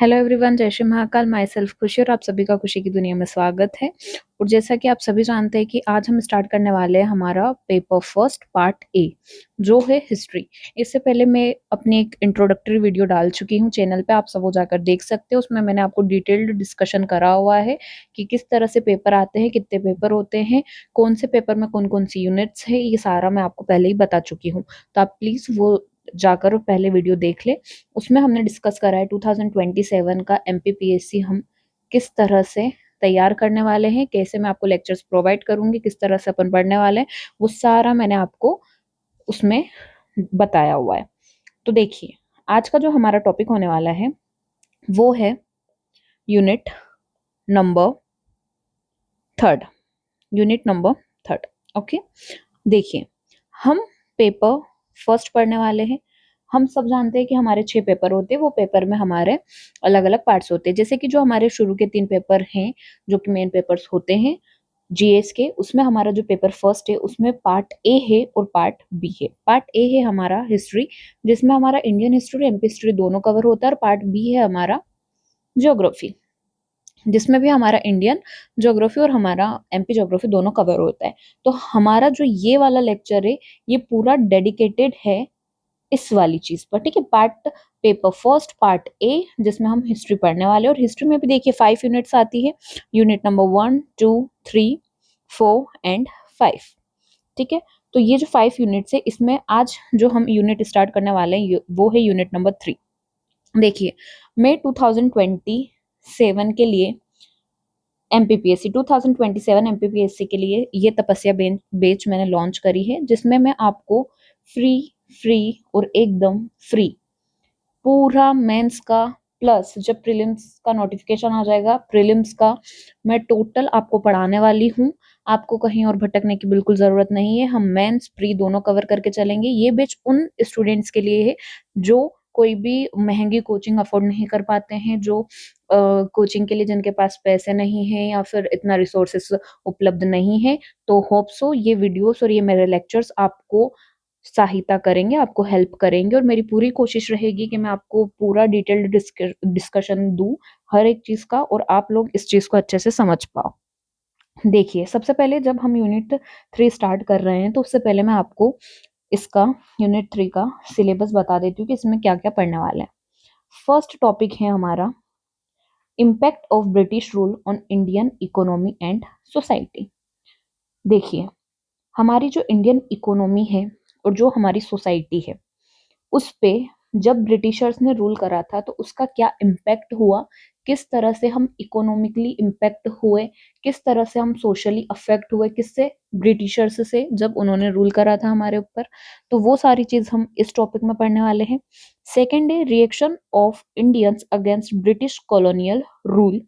Hello everyone, जय Shri Mahakal. My self खुशी और आप सभी का खुशी की दुनिया में स्वागत है। और जैसा कि आप सभी जानते हैं कि आज हम स्टार्ट करने वाले हैं हमारा पेपर फर्स्ट पार्ट ए, जो है हिस्ट्री। इससे पहले मैं अपनी एक इंट्रोडक्टरी वीडियो डाल चुकी हूँ चैनल पे, आप सब वो जाकर देख सकते हो। उसमें मैंने आपको डिटेल्ड डिस्कशन करा हुआ है कि किस तरह से पेपर आते हैं, कितने पेपर होते हैं, कौन से पेपर में कौन कौन सी यूनिट्स है, ये सारा मैं आपको पहले ही बता चुकी हूँ। तो आप प्लीज वो जाकर पहले वीडियो देख ले। उसमें हमने डिस्कस करा है 2027 का एमपीपीएससी हम किस तरह से तैयार करने वाले हैं, कैसे मैं आपको लेक्चर्स प्रोवाइड करूंगी, किस तरह से अपन पढ़ने वाले हैं, वो सारा मैंने आपको उसमें बताया हुआ है। तो देखिए, आज का जो हमारा टॉपिक होने वाला है वो है unit number third. Unit number third, okay. देखिए, हम पेपर फर्स्ट पढ़ने वाले हैं। हम सब जानते हैं कि हमारे 6 पेपर होते हैं, वो पेपर में हमारे अलग अलग पार्ट्स होते हैं। जैसे कि जो हमारे शुरू के 3 पेपर हैं, जो कि मेन पेपर्स होते हैं जीएस के, उसमें हमारा जो पेपर फर्स्ट है उसमें पार्ट ए है और पार्ट बी है। पार्ट ए है हमारा हिस्ट्री, जिसमें हमारा इंडियन हिस्ट्री और एमपी हिस्ट्री दोनों कवर होता है, और पार्ट बी है हमारा ज्योग्राफी, जिसमें भी हमारा इंडियन ज्योग्राफी और हमारा एमपी ज्योग्राफी दोनों कवर होता है। तो हमारा जो ये वाला लेक्चर है ये पूरा डेडिकेटेड है इस वाली चीज पर, ठीक है। Part paper first part A, जिसमें हम हिस्ट्री पढ़ने वाले हैं। और हिस्ट्री में भी देखिए 5 यूनिट्स आती है, यूनिट नंबर 1, 2, 3, 4 एंड 5, ठीक है। तो ये जो 5 यूनिट्स है, इसमें आज जो हम यूनिट स्टार्ट करने वाले हैं वो है यूनिट नंबर 3। देखिए, मैं 2027 के लिए एमपीपीएससी 2027 एमपीपीएससी के लिए ये तपस्या बेच मैंने लॉन्च करी है, जिसमें मैं आपको फ्री फ्री और एकदम फ्री पूरा मेंस का, प्लस जब प्रीलिम्स का नोटिफिकेशन आ जाएगा प्रीलिम्स का, मैं टोटल आपको पढ़ाने वाली हूँ। आपको कहीं और भटकने की बिल्कुल जरूरत नहीं है। हम मेंस प्री दोनों कवर करके चलेंगे। ये बैच उन स्टूडेंट्स के लिए है जो कोई भी महंगी कोचिंग अफोर्ड नहीं कर पाते हैं, जो कोचिंग के लिए जिनके पास पैसे नहीं है या फिर इतना रिसोर्सेस उपलब्ध नहीं है। तो होप सो ये वीडियोस और ये मेरे लेक्चर्स आपको सहायता करेंगे, आपको हेल्प करेंगे। और मेरी पूरी कोशिश रहेगी कि मैं आपको पूरा डिटेल्ड डिस्कशन दूं हर एक चीज का, और आप लोग इस चीज को अच्छे से समझ पाओ। देखिए, सबसे पहले जब हम यूनिट 3 स्टार्ट कर रहे हैं, तो उससे पहले मैं आपको इसका यूनिट 3 का सिलेबस बता देती हूँ कि इसमें क्या क्या पढ़ने वाला है। फर्स्ट टॉपिक है हमारा impact of British rule on Indian economy and society. देखिए, हमारी जो इंडियन इकोनॉमी है और जो हमारी सोसाइटी है, उस पे जब ब्रिटिशर्स ने रूल करा था तो उसका क्या इम्पैक्ट हुआ, किस तरह से हम इकोनॉमिकली इम्पैक्ट हुए, किस तरह से हम सोशली अफेक्ट हुए, किससे, ब्रिटिशर्स से, जब उन्होंने रूल करा था हमारे ऊपर। तो वो सारी चीज हम इस टॉपिक में पढ़ने वाले हैं। सेकेंड है reaction of Indians against British colonial rule,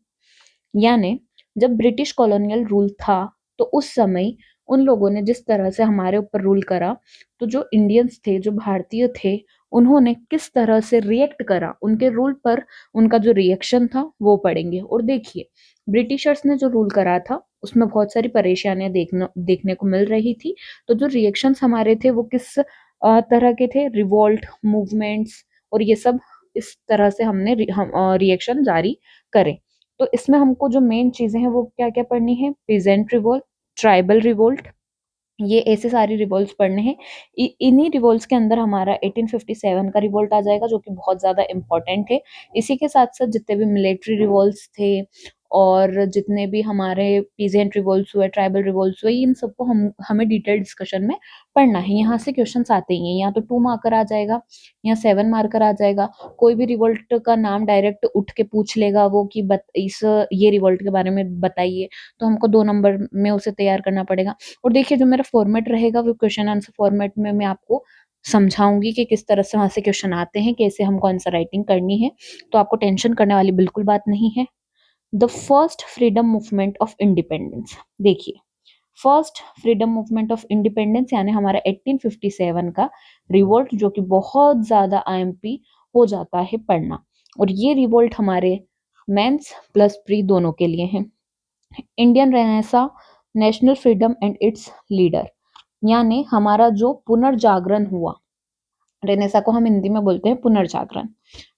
यानी जब ब्रिटिश कॉलोनियल रूल था तो उस समय उन लोगों ने जिस तरह से हमारे ऊपर रूल करा, तो जो इंडियंस थे, जो भारतीय थे, उन्होंने किस तरह से रिएक्ट करा उनके रूल पर, उनका जो रिएक्शन था वो पढ़ेंगे। और देखिए, ब्रिटिशर्स ने जो रूल करा था उसमें बहुत सारी परेशानियां देखने को मिल रही थी। तो जो रिएक्शंस हमारे थे वो किस तरह के थे, रिवोल्ट मूवमेंट्स और ये सब, इस तरह से हमने रिएक्शन जारी करे। तो इसमें हमको जो मेन चीजें हैं वो क्या क्या पढ़नी है, पीजेंट रिवोल्ट, ट्राइबल रिवोल्ट, ये ऐसे सारे रिवोल्ट्स पढ़ने हैं। इन्हीं रिवोल्ट्स के अंदर हमारा 1857 का रिवोल्ट आ जाएगा, जो कि बहुत ज्यादा इंपॉर्टेंट है। इसी के साथ साथ जितने भी मिलिट्री रिवोल्ट्स थे और जितने भी हमारे पीजेंट रिवोल्ट्स हुए, ट्राइबल रिवोल्ट्स हुए, इन सबको हमें डिटेल डिस्कशन में पढ़ना है। यहाँ से क्वेश्चंस आते ही हैं, या तो 2 मार्कर आ जाएगा या 7 मार्कर आ जाएगा। कोई भी रिवोल्ट का नाम डायरेक्ट उठ के पूछ लेगा वो कि इस ये रिवोल्ट के बारे में बताइए, तो हमको 2 नंबर में उसे तैयार करना पड़ेगा। और देखिए, जो मेरा फॉर्मेट रहेगा वो क्वेश्चन आंसर फॉर्मेट में मैं आपको समझाऊंगी कि किस तरह से वहां से क्वेश्चन आते हैं, कैसे हमको आंसर राइटिंग करनी है। तो आपको टेंशन करने वाली बिल्कुल बात नहीं है। The first freedom movement of independence. देखिए, first freedom movement of independence यानी हमारा 1857 का रिवोल्ट, जो कि बहुत ज्यादा आईएमपी हो जाता है पढ़ना। और ये रिवोल्ट हमारे मेंस प्लस प्री दोनों के लिए है। Indian Renaissance, national freedom and it's leader, यानी हमारा जो पुनर्जागरण हुआ, रेनेसा को हम हिंदी में बोलते हैं पुनर्जागरण।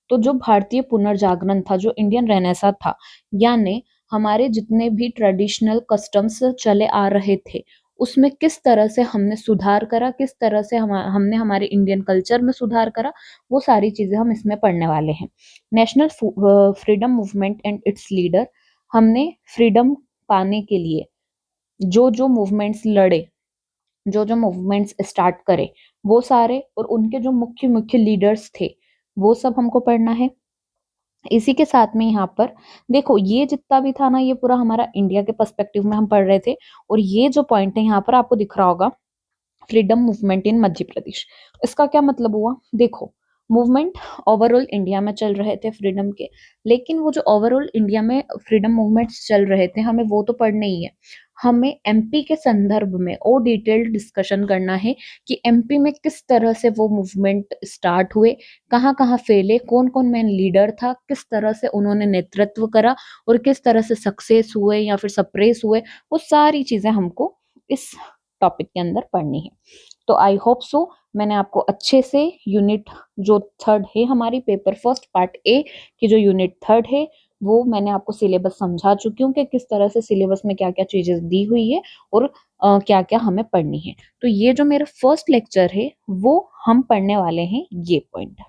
तो जो भारतीय पुनर्जागरण था, जो इंडियन रेनेसा था, यानी हमारे जितने भी ट्रेडिशनल कस्टम्स चले आ रहे थे, उसमें किस तरह से हमने सुधार करा, किस तरह से हमने हमारे इंडियन कल्चर में सुधार करा, वो सारी चीजें हम इसमें पढ़ने वाले हैं। National freedom movement and it's leader, हमने फ्रीडम पाने के लिए जो जो मूवमेंट्स लड़े, जो जो मूवमेंट्स स्टार्ट करे, वो सारे, और उनके जो मुख्य मुख्य लीडर्स थे, वो सब हमको पढ़ना है। इसी के साथ में यहाँ पर देखो, ये जितना भी था ना, ये पूरा हमारा इंडिया के पर्सपेक्टिव में हम पढ़ रहे थे। और ये जो पॉइंट है यहाँ पर आपको दिख रहा होगा, freedom movement in Madhya Pradesh, इसका क्या मतलब हुआ? देखो, मूवमेंट ओवरऑल इंडिया में चल रहे थे फ्रीडम के, लेकिन वो जो ओवरऑल इंडिया में फ्रीडम मूवमेंट्स चल रहे थे, हमें वो तो पढ़ने ही है। हमें एमपी के संदर्भ में और डिटेल्ड डिस्कशन करना है कि एमपी में किस तरह से वो मूवमेंट स्टार्ट हुए, कहाँ कहाँ फैले, कौन कौन मेन लीडर था, किस तरह से उन्होंने नेतृत्व करा, और किस तरह से सक्सेस हुए या फिर सप्रेस हुए, वो सारी चीजें हमको इस टॉपिक के अंदर पढ़नी है। तो आई होप सो मैंने आपको अच्छे से यूनिट जो थर्ड है हमारी पेपर फर्स्ट पार्ट ए की जो यूनिट थर्ड है, वो मैंने आपको सिलेबस समझा चुकी हूँ कि किस तरह से सिलेबस में क्या क्या चीजें दी हुई है और क्या क्या हमें पढ़नी है। तो ये जो मेरा फर्स्ट लेक्चर है, वो हम पढ़ने वाले हैं ये पॉइंट।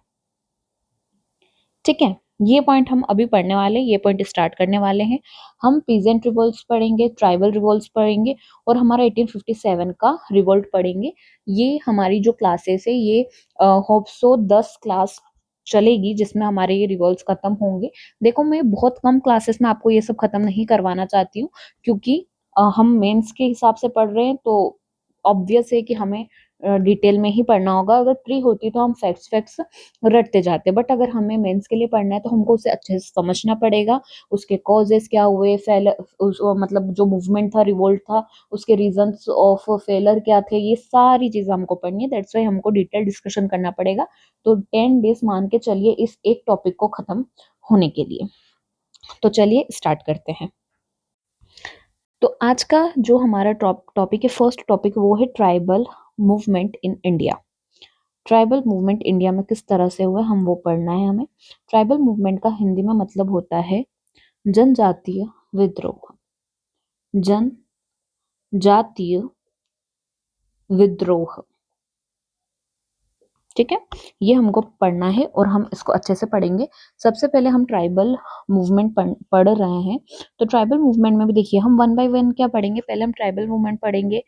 ठीक है, ये पॉइंट हम अभी पढ़ने वाले हैं, ये पॉइंट स्टार्ट करने वाले हैं। हम पीजेंट रिवोल्ट्स पढ़ेंगे, ट्राइबल रिवोल्ट्स पढ़ेंगे, और हमारा 1857 का रिवोल्ट पढ़ेंगे। ये हमारी जो क्लासेस है, ये होप सो 10 क्लास चलेगी, जिसमें हमारे ये रिवोल्ट्स खत्म होंगे। देखो, मैं बहुत कम क्लासेस में आपको ये सब खत्म नहीं करवाना चाहती हूँ, क्योंकि हम मेंस के हिसाब से पढ़ रहे हैं, तो ऑब्वियस है कि हमें डिटेल में ही पढ़ना होगा। अगर प्री होती तो हम फैक्ट्स फैक्ट्स रटते जाते, बट अगर हमें मेंस के लिए पढ़ना है तो हमको उसे अच्छे से समझना पड़ेगा। उसके कॉजेस क्या हुए, मतलब जो मूवमेंट था, रिवोल्ट था, उसके रीजंस ऑफ फेलर क्या थे, ये सारी चीजें हमको पढ़नी है। दैट्स वाई हमको डिटेल डिस्कशन करना पड़ेगा। तो 10 डेज मान के चलिए इस एक टॉपिक को खत्म होने के लिए। तो चलिए स्टार्ट करते हैं। तो आज का जो हमारा टॉपिक है, फर्स्ट टॉपिक, वो है tribal movement in India. Tribal movement India में किस तरह से हुआ, हम वो पढ़ना है हमें। ट्राइबल मूवमेंट का हिंदी में मतलब होता है जनजातीय विद्रोह। जनजातीय विद्रोह, ठीक है, ये हमको पढ़ना है और हम इसको अच्छे से पढ़ेंगे। सबसे पहले हम ट्राइबल मूवमेंट पढ़ रहे हैं। तो ट्राइबल मूवमेंट में भी देखिए, हम वन बाय वन क्या पढ़ेंगे। पहले हम ट्राइबल मूवमेंट पढ़ेंगे,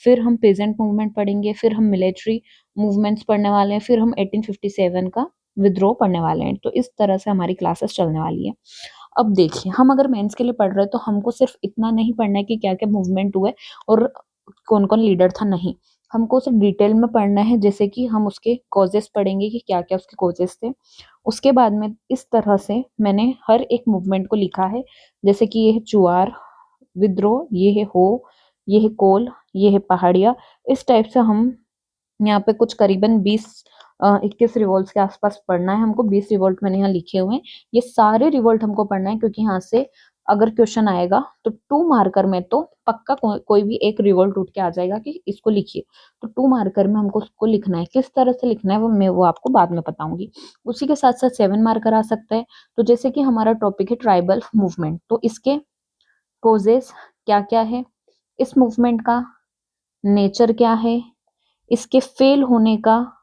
फिर हम पेजेंट मूवमेंट पढ़ेंगे, फिर हम मिलिट्री मूवमेंट्स पढ़ने वाले हैं, फिर हम 1857 का विद्रोह पढ़ने वाले हैं। तो इस तरह से हमारी क्लासेस चलने वाली है। अब देखिए, हम अगर मेंस के लिए पढ़ रहे हैं तो हमको सिर्फ इतना नहीं पढ़ना है कि क्या क्या मूवमेंट हुए और कौन कौन लीडर था, नहीं, हमको उसे डिटेल में पढ़ना है। जैसे कि हम उसके कॉजेस पढ़ेंगे कि क्या क्या उसके कॉजेस थे। उसके बाद में इस तरह से मैंने हर एक मूवमेंट को लिखा है। जैसे कि ये है चुआर विद्रोह, ये है हो, ये है कोल, ये है पहाड़िया। इस टाइप से हम यहाँ पे कुछ करीबन 21 रिवोल्ट के आसपास पढ़ना है हमको। 20 रिवोल्ट मैंने यहाँ लिखे हुए हैं। ये सारे रिवोल्ट हमको पढ़ना है, क्योंकि यहाँ से अगर क्वेश्चन आएगा तो 2 मार्कर में तो पक्का कोई भी एक रिवोल्ट उठ के आ जाएगा कि इसको लिखिए। तो 2 मार्कर में हमको उसको लिखना है। किस तरह से लिखना है वो आपको बाद में बताऊंगी। उसी के साथ साथ 7 मार्कर आ सकता है। तो जैसे कि हमारा टॉपिक है ट्राइबल मूवमेंट, तो इसके कोजेस क्या क्या है, इस मूवमेंट का नेचर क्या है, इसके फेल होने का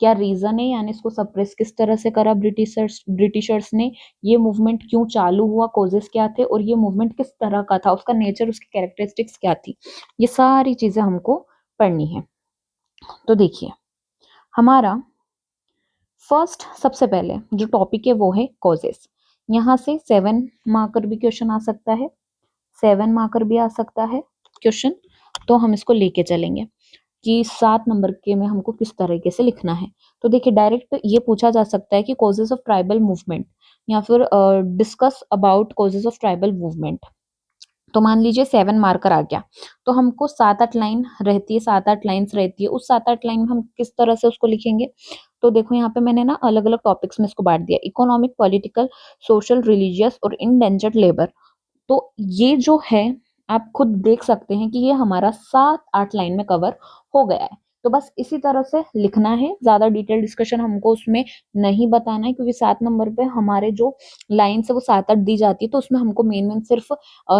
क्या रीजन है, यानी इसको सप्रेस किस तरह से करा ब्रिटिशर्स ने, ये मूवमेंट क्यों चालू हुआ, कॉजेस क्या थे, और ये मूवमेंट किस तरह का था, उसका नेचर, उसकी कैरेक्टरिस्टिक्स क्या थी, ये सारी चीजें हमको पढ़नी है। तो देखिए, हमारा फर्स्ट सबसे पहले जो टॉपिक है वो है कॉजेस। यहाँ से 7 मार्कर भी क्वेश्चन आ सकता है, 7 मार्कर भी आ सकता है क्वेश्चन। तो हम इसको लेके चलेंगे कि 7 नंबर के में हमको किस तरीके से लिखना है। तो देखिए, डायरेक्ट ये पूछा जा सकता है कि कॉजेस ऑफ ट्राइबल मूवमेंट, या फिर discuss about causes of tribal movement. तो मान लीजिए 7 मार्कर आ गया, तो हमको 7-8 लाइन रहती है, 7-8 लाइन्स रहती है। उस 7-8 लाइन में हम किस तरह से उसको लिखेंगे। तो देखो, यहाँ पे मैंने ना अलग अलग टॉपिक्स में इसको बांट दिया, इकोनॉमिक, पॉलिटिकल, सोशल, रिलीजियस और इंडेंजर्ड लेबर। तो ये जो है, आप खुद देख सकते हैं कि ये हमारा 7-8 लाइन में कवर हो गया है। तो बस इसी तरह से लिखना है, ज़्यादा डिटेल डिस्कशन हमको उसमें नहीं बताना है, क्योंकि 7 नंबर पे हमारे जो लाइन्स है वो 7-8 दी जाती है, तो उसमें हमको मेन सिर्फ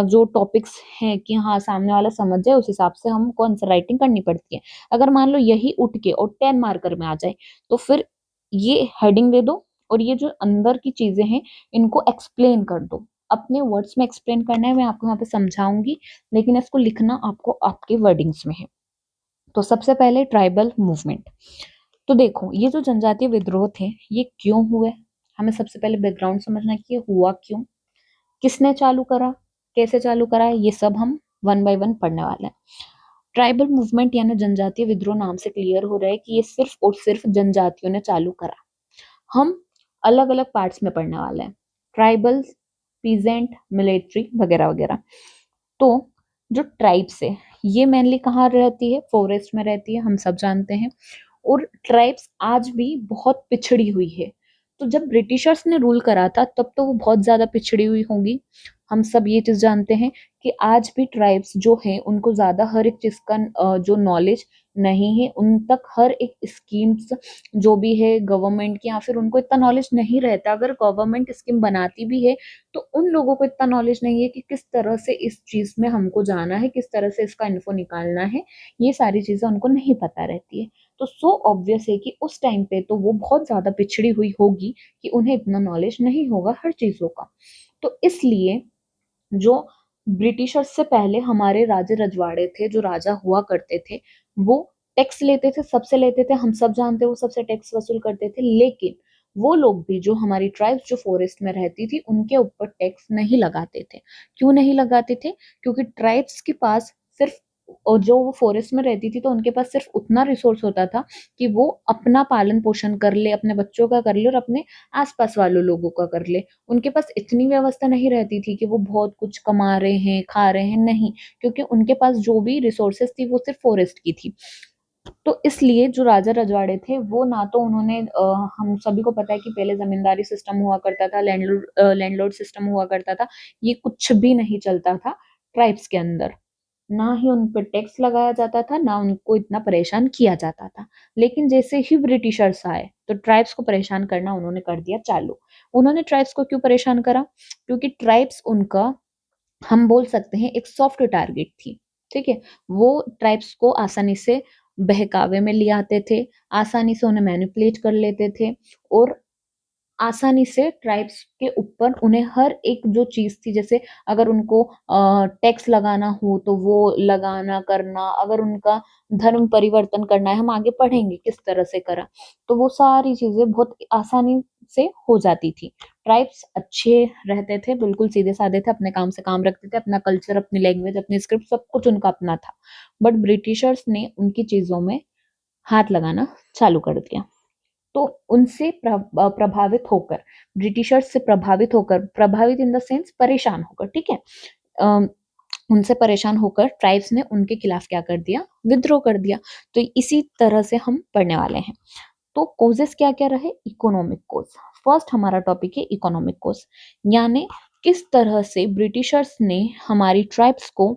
जो टॉपिक्स हैं कि हाँ, सामने वाला समझ जाए, उस हिसाब से हमको आंसर राइटिंग करनी पड़ती है। अगर मान लो यही उठ के और 10 मार्कर में आ जाए, तो फिर ये हेडिंग दे दो और ये जो अंदर की चीज़ें हैं, इनको एक्सप्लेन कर दो। अपने वर्ड्स में एक्सप्लेन करना है, मैं आपको यहाँ पे समझाऊँगी, लेकिन इसको लिखना आपको आपके वर्डिंग्स में है। तो सबसे पहले ट्राइबल मूवमेंट। तो देखो, ये जो जनजातीय विद्रोह थे, ये क्यों हुए? हमें सबसे पहले बैकग्राउंड समझना है कि ये हुआ क्यों? किसने चालू करा? कैसे चालू करा? ये सब हम वन बाय वन पढ़ने वाले हैं। ट्राइबल मूवमेंट यानी जनजातीय विद्रोह नाम से क्लियर हो रहा है कि ये सिर्फ और सिर्फ जनजातियों ने चालू करा। हम अलग-अलग पार्ट्स में पढ़ने वाले हैं। ट्राइबल्स, पीजेंट, मिलिट्री वगैरह वगैरह। तो जो ट्राइब्स है, ये मेनली कहाँ रहती है? फॉरेस्ट में रहती है, हम सब जानते हैं। और ट्राइब्स आज भी बहुत पिछड़ी हुई है। तो जब ब्रिटिशर्स ने रूल करा था, तब तो वो बहुत ज्यादा पिछड़ी हुई होंगी। हम सब ये चीज जानते हैं कि आज भी ट्राइब्स जो हैं, उनको ज्यादा हर एक चीज का जो नॉलेज नहीं है, उन तक हर एक स्कीम्स जो भी है गवर्नमेंट की, या फिर उनको इतना नॉलेज नहीं रहता। अगर गवर्नमेंट स्कीम बनाती भी है, तो उन लोगों को इतना नॉलेज नहीं है कि किस तरह से इस चीज में हमको जाना है, किस तरह से इसका इन्फो निकालना है। ये सारी चीजें उनको नहीं पता रहती है। तो सो ऑब्वियस है कि उस टाइम पे तो वो बहुत ज्यादा पिछड़ी हुई होगी कि उन्हें इतना नॉलेज नहीं होगा हर चीजों का। तो इसलिए जो ब्रिटिशर्स से पहले हमारे राजे रजवाड़े थे, जो राजा हुआ करते थे, वो टैक्स लेते थे, सबसे लेते थे, हम सब जानते हैं वो सबसे टैक्स वसूल करते थे। लेकिन वो लोग भी, जो हमारी ट्राइब्स जो फॉरेस्ट में रहती थी, उनके ऊपर टैक्स नहीं लगाते थे। क्यों नहीं लगाते थे? क्योंकि ट्राइब्स के पास सिर्फ, और जो वो फॉरेस्ट में रहती थी, तो उनके पास सिर्फ उतना रिसोर्स होता था कि वो अपना पालन पोषण कर ले, अपने बच्चों का कर ले और अपने आसपास वालों लोगों का कर ले। उनके पास इतनी व्यवस्था नहीं रहती थी कि वो बहुत कुछ कमा रहे हैं, खा रहे हैं, नहीं। क्योंकि उनके पास जो भी रिसोर्सेस थी, वो सिर्फ फॉरेस्ट की थी। तो इसलिए जो राजा रजवाड़े थे, वो ना तो उन्होंने हम सभी को पता है कि पहले जमींदारी सिस्टम हुआ करता था, लैंडलॉर्ड सिस्टम हुआ करता था। ये कुछ भी नहीं चलता था ट्राइब्स के अंदर। ना ही उन पर टैक्स लगाया जाता था, ना उनको इतना परेशान किया जाता था। लेकिन जैसे ही ब्रिटिशर्स आए, तो ट्राइब्स को परेशान करना उन्होंने कर दिया चालू। उन्होंने ट्राइब्स को क्यों परेशान करा? क्योंकि ट्राइब्स उनका, हम बोल सकते हैं, एक सॉफ्ट टारगेट थी। ठीक है? वो ट्राइब्स को आसानी से बहकावे में ले आते थे, आसानी से उन्हें मैनिपुलेट कर लेते थे, और आसानी से ट्राइब्स के ऊपर उन्हें हर एक जो चीज थी, जैसे अगर उनको टैक्स लगाना हो तो वो लगाना करना, अगर उनका धर्म परिवर्तन करना है, हम आगे पढ़ेंगे किस तरह से करा, तो वो सारी चीजें बहुत आसानी से हो जाती थी। ट्राइब्स अच्छे रहते थे, बिल्कुल सीधे साधे थे, अपने काम से काम रखते थे, अपना कल्चर, अपनी लैंग्वेज, अपनी स्क्रिप्ट, सब कुछ उनका अपना था। बट ब्रिटिशर्स ने उनकी चीजों में हाथ लगाना चालू कर दिया। तो उनसे प्रभावित होकर, ब्रिटिशर्स से प्रभावित होकर, प्रभावित इन द सेंस परेशान होकर, ठीक है, अम, उनसे परेशान होकर ट्राइब्स ने उनके खिलाफ क्या कर दिया? विद्रोह कर दिया। तो इसी तरह से हम पढ़ने वाले हैं। तो कोजेस क्या क्या रहे? इकोनॉमिक कोज। फर्स्ट हमारा टॉपिक है इकोनॉमिक कोज, यानी किस तरह से ब्रिटिशर्स ने हमारी ट्राइब्स को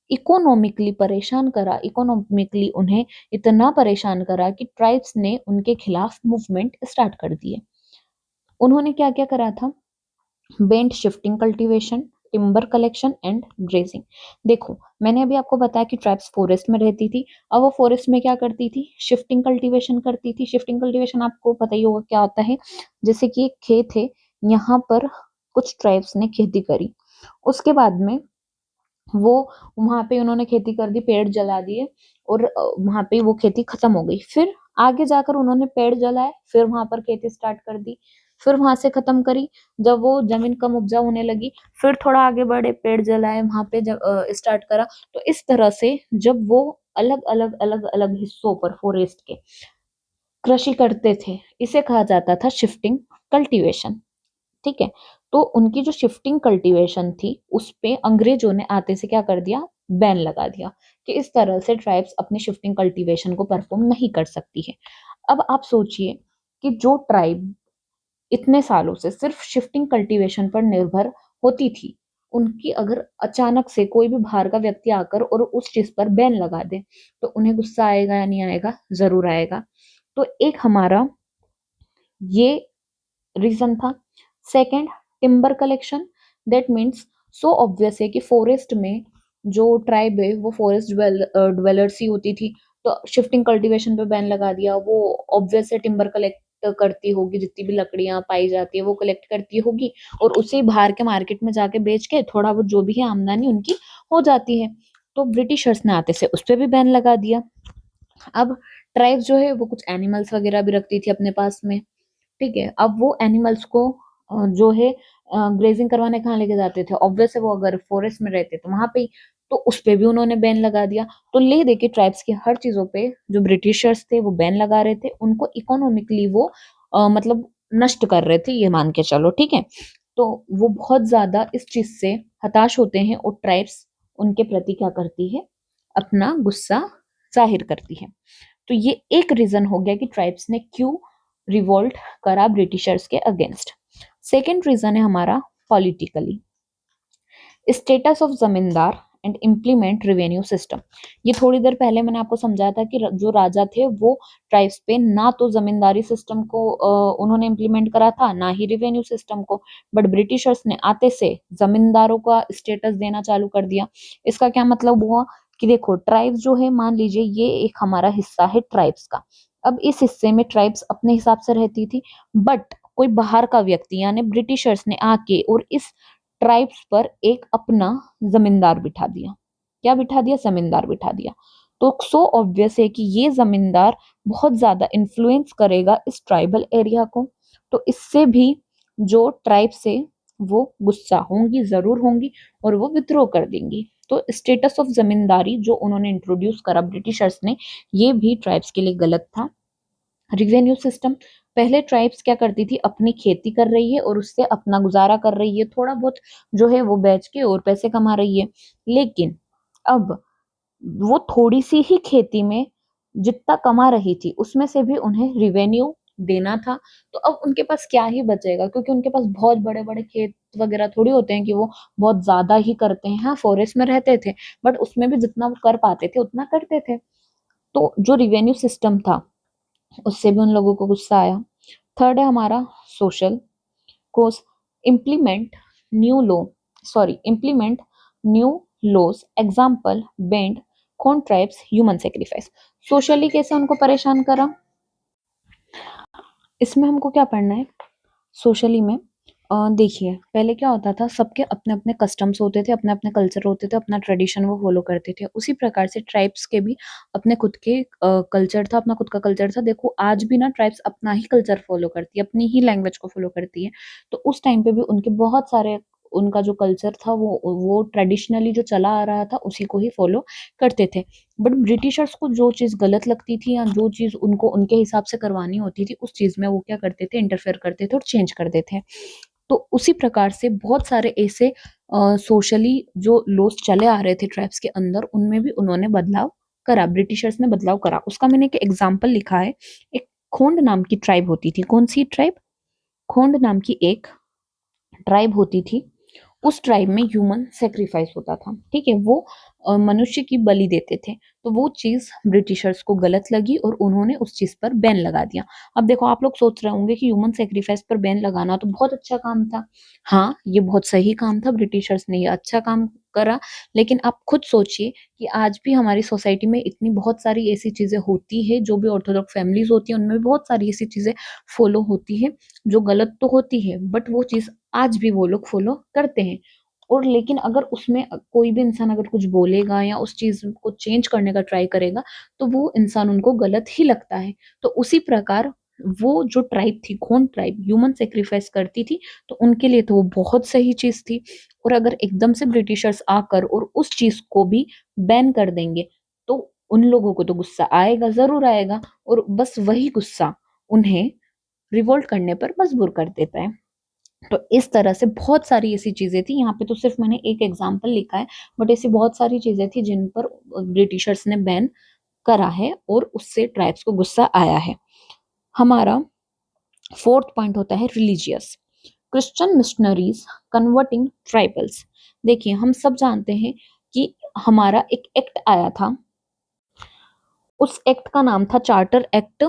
इकोनॉमिकली परेशान करा, इकोनॉमिकली उन्हें इतना परेशान करा कि ट्राइब्स ने उनके खिलाफ मूवमेंट स्टार्ट कर दिए। उन्होंने क्या क्या करा था? Bent shifting cultivation, timber collection and grazing. देखो, मैंने अभी आपको बताया कि ट्राइब्स फॉरेस्ट में रहती थी। अब वो फॉरेस्ट में क्या करती थी? शिफ्टिंग कल्टीवेशन करती थी। शिफ्टिंग कल्टीवेशन आपको पता ही होगा क्या होता है। जैसे कि एक खेत है, यहाँ पर कुछ ट्राइब्स ने खेती करी, उसके बाद में वो वहां पे उन्होंने खेती कर दी, पेड़ जला दिए, और वहां पे वो खेती खत्म हो गई। फिर आगे जाकर उन्होंने पेड़ जलाए, फिर वहां पर खेती स्टार्ट कर दी, फिर वहां से खत्म करी। जब वो जमीन कम उपजाऊ होने लगी, फिर थोड़ा आगे बढ़े, पेड़ जलाए, वहां पे स्टार्ट करा। तो इस तरह से जब वो अलग अलग अलग अलग हिस्सों पर फॉरेस्ट के कृषि करते थे, इसे कहा जाता था शिफ्टिंग कल्टीवेशन। ठीक है? तो उनकी जो शिफ्टिंग कल्टीवेशन थी, उस पे अंग्रेजों ने आते से क्या कर दिया? बैन लगा दिया कि इस तरह से ट्राइब्स अपनी शिफ्टिंग कल्टीवेशन को परफॉर्म नहीं कर सकती है। अब आप सोचिए कि जो ट्राइब इतने सालों से सिर्फ शिफ्टिंग कल्टीवेशन पर निर्भर होती थी, उनकी अगर अचानक से कोई भी बाहर का व्यक्ति आकर और उस चीज़ पर बैन लगा दे, तो उन्हें गुस्सा आएगा या नहीं आएगा? ज़रूर आएगा। तो एक हमारा ये रीज़न था। Second, timber collection, that means so obvious है कि फॉरेस्ट में जो ट्राइब है वो फॉरेस्ट ड्वेलर्स ही होती थी, तो शिफ्टिंग कल्टीवेशन पे बैन लगा दिया। वो ऑब्वियस है टिम्बर कलेक्ट करती होगी, जितनी भी लकड़ियां पाई जाती है वो कलेक्ट करती होगी और उसे बाहर के मार्केट में जाके बेच के थोड़ा बहुत जो भी है आमदनी उनकी हो जाती है। तो ब्रिटिशर्स ने आते से उस पर भी बैन लगा दिया। अब ट्राइब्स जो है वो कुछ एनिमल्स वगैरह भी रखती थी अपने पास में, ठीक है। अब वो एनिमल्स को जो है ग्रेजिंग करवाने कहाँ लेके जाते थे? ऑब्वियस है वो अगर फॉरेस्ट में रहते तो वहां पे ही, तो उस पे भी उन्होंने बैन लगा दिया। तो ले दे के ट्राइब्स की हर चीजों पे जो ब्रिटिशर्स थे वो बैन लगा रहे थे, उनको इकोनॉमिकली वो मतलब नष्ट कर रहे थे, ये मान के चलो, ठीक है। तो वो बहुत ज्यादा इस चीज से हताश होते हैं और ट्राइब्स उनके प्रति क्या करती है? अपना गुस्सा जाहिर करती है। तो ये एक रीजन हो गया कि ट्राइब्स ने क्यों रिवोल्ट करा ब्रिटिशर्स के अगेंस्ट। सेकेंड रीजन है हमारा पॉलिटिकली, स्टेटस ऑफ जमींदार एंड इम्प्लीमेंट रेवेन्यू सिस्टम। ये थोड़ी देर पहले मैंने आपको समझाया था कि जो राजा थे वो ट्राइब्स पे ना तो जमींदारी सिस्टम को उन्होंने इम्प्लीमेंट करा था, ना ही रेवेन्यू सिस्टम को, बट ब्रिटिशर्स ने आते से जमींदारों का स्टेटस देना चालू कर दिया। इसका क्या मतलब हुआ कि देखो ट्राइब्स जो है, मान लीजिए ये एक हमारा हिस्सा है ट्राइब्स का, अब इस हिस्से में ट्राइब्स अपने हिसाब से रहती थी, बट कोई बाहर का व्यक्ति यानी ब्रिटिशर्स ने आके और इस ट्राइब्स पर एक अपना जमींदार बिठा दिया। क्या बिठा दिया? जमींदार बिठा दिया। तो सो ऑब्वियस है कि ये जमींदार बहुत ज्यादा इन्फ्लुएंस करेगा इस ट्राइबल एरिया को, तो इससे भी जो ट्राइब से वो गुस्सा होंगी, जरूर होंगी, और वो विद्रोह कर देंगी। तो स्टेटस ऑफ जमींदारी जो उन्होंने इंट्रोड्यूस करा ब्रिटिशर्स ने, ये भी ट्राइब्स के लिए गलत था। रिवेन्यू सिस्टम, पहले ट्राइब्स क्या करती थी? अपनी खेती कर रही है और उससे अपना गुजारा कर रही है, थोड़ा बहुत जो है वो बेच के और पैसे कमा रही है, लेकिन अब वो थोड़ी सी ही खेती में जितना कमा रही थी उसमें से भी उन्हें रिवेन्यू देना था। तो अब उनके पास क्या ही बचेगा, क्योंकि उनके पास बहुत बड़े बड़े खेत वगैरह थोड़ी होते हैं कि वो बहुत ज्यादा ही करते हैं। हाँ, फॉरेस्ट में रहते थे, बट उसमें भी जितना वो कर पाते थे उतना करते थे। तो जो रिवेन्यू सिस्टम था उससे भी उन लोगों को गुस्सा आया। थर्ड है हमारा social cause, implement new law, sorry implement new laws, example band कौन ट्राइब्स ह्यूमन सेक्रीफाइस। सोशली कैसे उनको परेशान करा? इसमें हमको क्या पढ़ना है सोशली में? देखिए पहले क्या होता था, सबके अपने अपने कस्टम्स होते थे, अपने अपने कल्चर होते थे, अपना ट्रेडिशन वो फॉलो करते थे। उसी प्रकार से ट्राइब्स के भी अपने खुद के कल्चर था, अपना खुद का कल्चर था। देखो आज भी ना ट्राइब्स अपना ही कल्चर फॉलो करती है, अपनी ही लैंग्वेज को फॉलो करती है। तो उस टाइम पे भी उनके बहुत सारे, उनका जो कल्चर था वो ट्रेडिशनली जो चला आ रहा था उसी को ही फॉलो करते थे। बट ब्रिटिशर्स को जो चीज़ गलत लगती थी या जो चीज़ उनको उनके हिसाब से करवानी होती थी, उस चीज़ में वो क्या करते थे? इंटरफेयर करते थे और चेंज कर देते थे। तो उसी प्रकार से बहुत सारे ऐसे सोशली जो लॉस चले आ रहे थे ट्राइब्स के अंदर, उनमें भी उन्होंने बदलाव करा, ब्रिटिशर्स ने बदलाव करा। उसका मैंने एक एग्जाम्पल लिखा है। एक खोंड नाम की ट्राइब होती थी। कौन सी ट्राइब? खोंड नाम की एक ट्राइब होती थी। उस ट्राइब में ह्यूमन सेक्रीफाइस होता था, ठीक है। वो मनुष्य की बलि देते थे। तो वो चीज ब्रिटिशर्स को गलत लगी और उन्होंने उस चीज पर बैन लगा दिया। अब देखो आप लोग सोच रहे होंगे कि ह्यूमन सेक्रीफाइस पर बैन लगाना तो बहुत अच्छा काम था। हाँ, ये बहुत सही काम था, ब्रिटिशर्स ने ये अच्छा काम करा। लेकिन आप खुद सोचिए कि आज भी हमारी सोसाइटी में इतनी बहुत सारी ऐसी चीजें होती है, जो भी ऑर्थोडॉक्स फैमिलीज होती है उनमें भी बहुत सारी ऐसी चीजें फॉलो होती है जो गलत तो होती है, बट वो चीज आज भी वो लोग फॉलो करते हैं। और लेकिन अगर उसमें कोई भी इंसान अगर कुछ बोलेगा या उस चीज को चेंज करने का ट्राई करेगा, तो वो इंसान उनको गलत ही लगता है। तो उसी प्रकार वो जो ट्राइब थी, खोन ट्राइब, ह्यूमन सेक्रीफाइस करती थी, तो उनके लिए तो वो बहुत सही चीज थी। और अगर एकदम से ब्रिटिशर्स आकर और उस चीज को भी बैन कर देंगे, तो उन लोगों को तो गुस्सा आएगा, जरूर आएगा, और बस वही गुस्सा उन्हें रिवोल्ट करने पर मजबूर कर देता है। तो इस तरह से बहुत सारी ऐसी चीजें थी, यहाँ पे तो सिर्फ मैंने एक एग्जाम्पल लिखा है, बट ऐसी बहुत सारी चीजें थी जिन पर ब्रिटिशर्स ने बैन करा है और उससे ट्राइब्स को गुस्सा आया है। हमारा फोर्थ पॉइंट होता है religious. Christian missionaries converting tribals. देखिए, हम सब जानते हैं कि हमारा एक एक्ट आया था, उस एक्ट का नाम था चार्टर एक्ट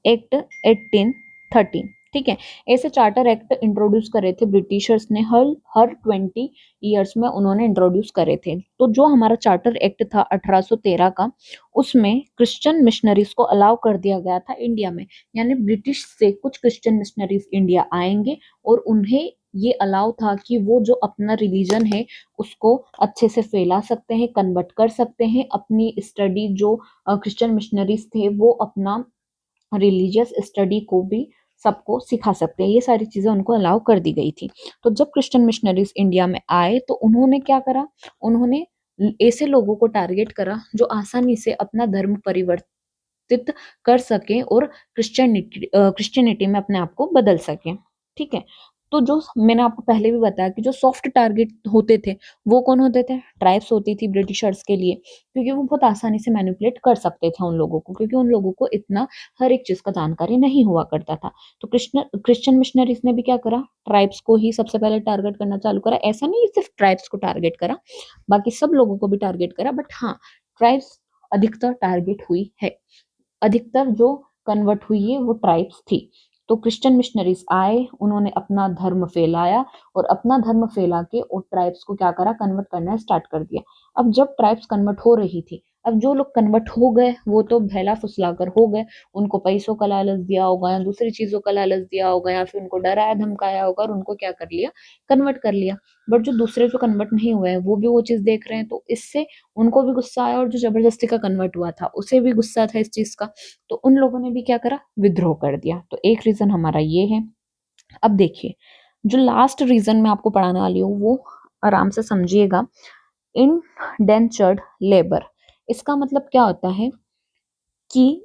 1813। ठीक है, ऐसे चार्टर एक्ट इंट्रोड्यूस करे थे ब्रिटिशर्स ने, हर हर 20 ईयर्स में उन्होंने इंट्रोड्यूस करे थे। तो जो हमारा चार्टर एक्ट था 1813 का, उसमें क्रिश्चियन मिशनरीज को अलाउ कर दिया गया था इंडिया में। यानी ब्रिटिश से कुछ क्रिश्चियन मिशनरीज इंडिया आएंगे और उन्हें ये अलाउ था कि वो जो अपना रिलीजन है उसको अच्छे से फैला सकते हैं, कन्वर्ट कर सकते हैं। अपनी स्टडी जो क्रिश्चियन मिशनरीज थे वो अपना रिलीजियस स्टडी को भी सबको सिखा सकते हैं, ये सारी चीजें उनको अलाउ कर दी गई थी। तो जब क्रिश्चियन मिशनरीज इंडिया में आए तो उन्होंने क्या करा, उन्होंने ऐसे लोगों को टारगेट करा जो आसानी से अपना धर्म परिवर्तित कर सके और क्रिश्चियनिटी में अपने आप को बदल सके। ठीक है, तो जो मैंने आपको पहले भी बताया कि जो सॉफ्ट टारगेट होते थे वो कौन होते थे, ट्राइब्स होती थी ब्रिटिशर्स के लिए, क्योंकि वो बहुत आसानी से मैनिपुलेट कर सकते थे उन लोगों को, क्योंकि उन लोगों को इतना हर एक चीज का जानकारी नहीं हुआ करता था। तो क्रिश्चियन मिशनरीज ने भी क्या करा, ट्राइब्स को ही सबसे पहले टारगेट करना चालू करा। ऐसा नहीं सिर्फ ट्राइब्स को टारगेट करा, बाकी सब लोगों को भी टारगेट करा, बट हाँ, ट्राइब्स अधिकतर टारगेट हुई है। अधिकतर जो कन्वर्ट हुई है वो ट्राइब्स थी। तो क्रिश्चियन मिशनरीज आए, उन्होंने अपना धर्म फैलाया और अपना धर्म फैला के और ट्राइब्स को क्या करा, कन्वर्ट करना स्टार्ट कर दिया। अब जब ट्राइब्स कन्वर्ट हो रही थी, अब जो लोग कन्वर्ट हो गए वो तो बहला फुसलाकर हो गए, उनको पैसों का लालच दिया होगा या दूसरी चीजों का लालच दिया होगा या फिर उनको डराया धमकाया होगा और उनको क्या कर लिया, कन्वर्ट कर लिया। बट जो दूसरे जो कन्वर्ट नहीं हुए हैं वो भी वो चीज देख रहे हैं, तो इससे उनको भी गुस्सा आया और जो जबरदस्ती का कन्वर्ट हुआ था उसे भी गुस्सा था इस चीज का। तो उन लोगों ने भी क्या करा, विद्रोह कर दिया। तो एक रीजन हमारा ये है। अब देखिए, जो लास्ट रीजन मैं आपको पढ़ाने वाली हूँ वो आराम से समझिएगा। इंडेंचर्ड लेबर, इसका मतलब क्या होता है कि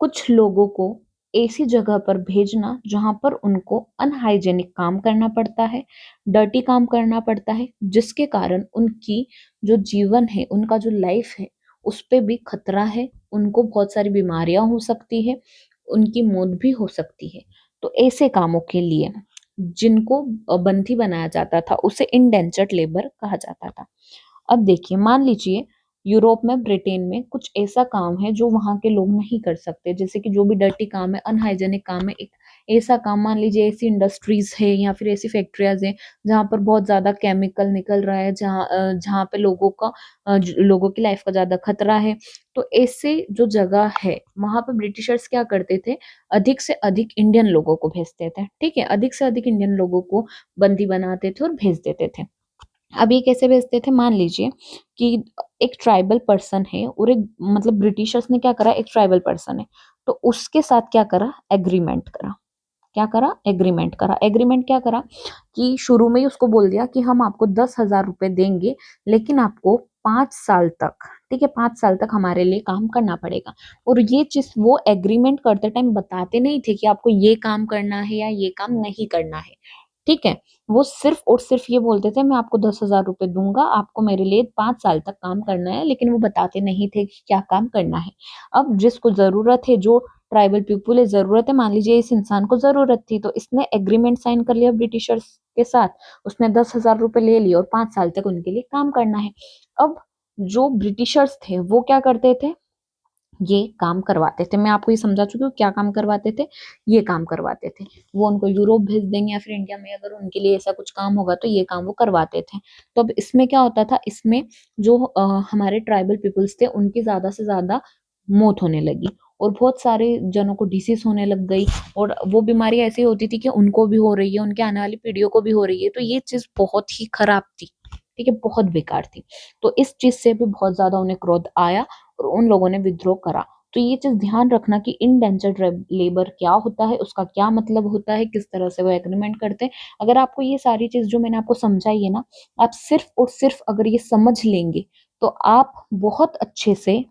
कुछ लोगों को ऐसी जगह पर भेजना जहां पर उनको अनहाइजेनिक काम करना पड़ता है, डर्टी काम करना पड़ता है, जिसके कारण उनकी जो जीवन है, उनका जो लाइफ है, उस पे भी खतरा है, उनको बहुत सारी बीमारियां हो सकती है, उनकी मौत भी हो सकती है। तो ऐसे कामों के लिए जिनको बंदी बनाया जाता था उसे इंडेंचर्ड लेबर कहा जाता था। अब देखिए, मान लीजिए यूरोप में, ब्रिटेन में कुछ ऐसा काम है जो वहां के लोग नहीं कर सकते, जैसे कि जो भी डर्टी काम है, अनहाइजेनिक काम है, एक ऐसा काम, मान लीजिए ऐसी इंडस्ट्रीज है या फिर ऐसी फैक्ट्रियाज हैं जहां पर बहुत ज्यादा केमिकल निकल रहा है, जहां पे लोगों की लाइफ का ज्यादा खतरा है। तो ऐसे जो जगह है वहां पर ब्रिटिशर्स क्या करते थे, अधिक से अधिक इंडियन लोगों को भेजते थे। ठीक है, अधिक से अधिक इंडियन लोगों को बंदी बनाते थे और भेज देते थे। अब ये कैसे भेजते थे, मान लीजिए कि एक ट्राइबल पर्सन है और एक, मतलब ब्रिटिशर्स ने क्या करा, एक ट्राइबल पर्सन है तो उसके साथ क्या करा, एग्रीमेंट करा। क्या करा, एग्रीमेंट करा। एग्रीमेंट क्या करा कि शुरू में ही उसको बोल दिया कि हम आपको 10,000 रुपए देंगे, लेकिन आपको 5 साल तक, ठीक है, 5 साल तक हमारे लिए काम करना पड़ेगा। और ये चीज वो एग्रीमेंट करते टाइम बताते नहीं थे कि आपको ये काम करना है या ये काम नहीं करना है। ठीक है, वो सिर्फ और सिर्फ ये बोलते थे मैं आपको 10,000 रुपए दूंगा, आपको मेरे लिए 5 साल तक काम करना है, लेकिन वो बताते नहीं थे कि क्या काम करना है। अब जिसको जरूरत है, जो ट्राइबल पीपुल है, जरूरत है, मान लीजिए इस इंसान को जरूरत थी तो इसने एग्रीमेंट साइन कर लिया ब्रिटिशर्स के साथ, उसने 10,000 रुपए ले लिए और 5 साल तक उनके लिए काम करना है। अब जो ब्रिटिशर्स थे वो क्या करते थे, ये काम करवाते थे। मैं आपको ये समझा चुकी हूँ क्या काम करवाते थे, ये काम करवाते थे। वो उनको यूरोप भेज देंगे या फिर इंडिया में अगर उनके लिए ऐसा कुछ काम होगा तो ये काम वो करवाते थे। तो अब इसमें क्या होता था, इसमें जो हमारे ट्राइबल पीपल्स थे उनकी ज्यादा से ज्यादा मौत होने लगी और बहुत सारे जनों को डिसीज होने लग गई। और वो बीमारी ऐसी होती थी कि उनको भी हो रही है, उनके आने वाली पीढ़ियों को भी हो रही है। तो ये चीज बहुत ही खराब थी, ठीक है, बहुत बेकार थी। तो इस चीज से भी बहुत ज्यादा उन्हें क्रोध आया और उन लोगों ने विद्रोह करा। तो ये चीज ध्यान रखना कि इंडेंचर्ड लेबर क्या होता है, उसका क्या मतलब होता है, किस तरह से वो एग्रीमेंट करते हैं। अगर आपको ये सारी चीज जो मैंने आपको समझाई है ना, आप सिर्फ और सिर्फ अगर ये समझ लेंगे तो आप बहुत अच्छे से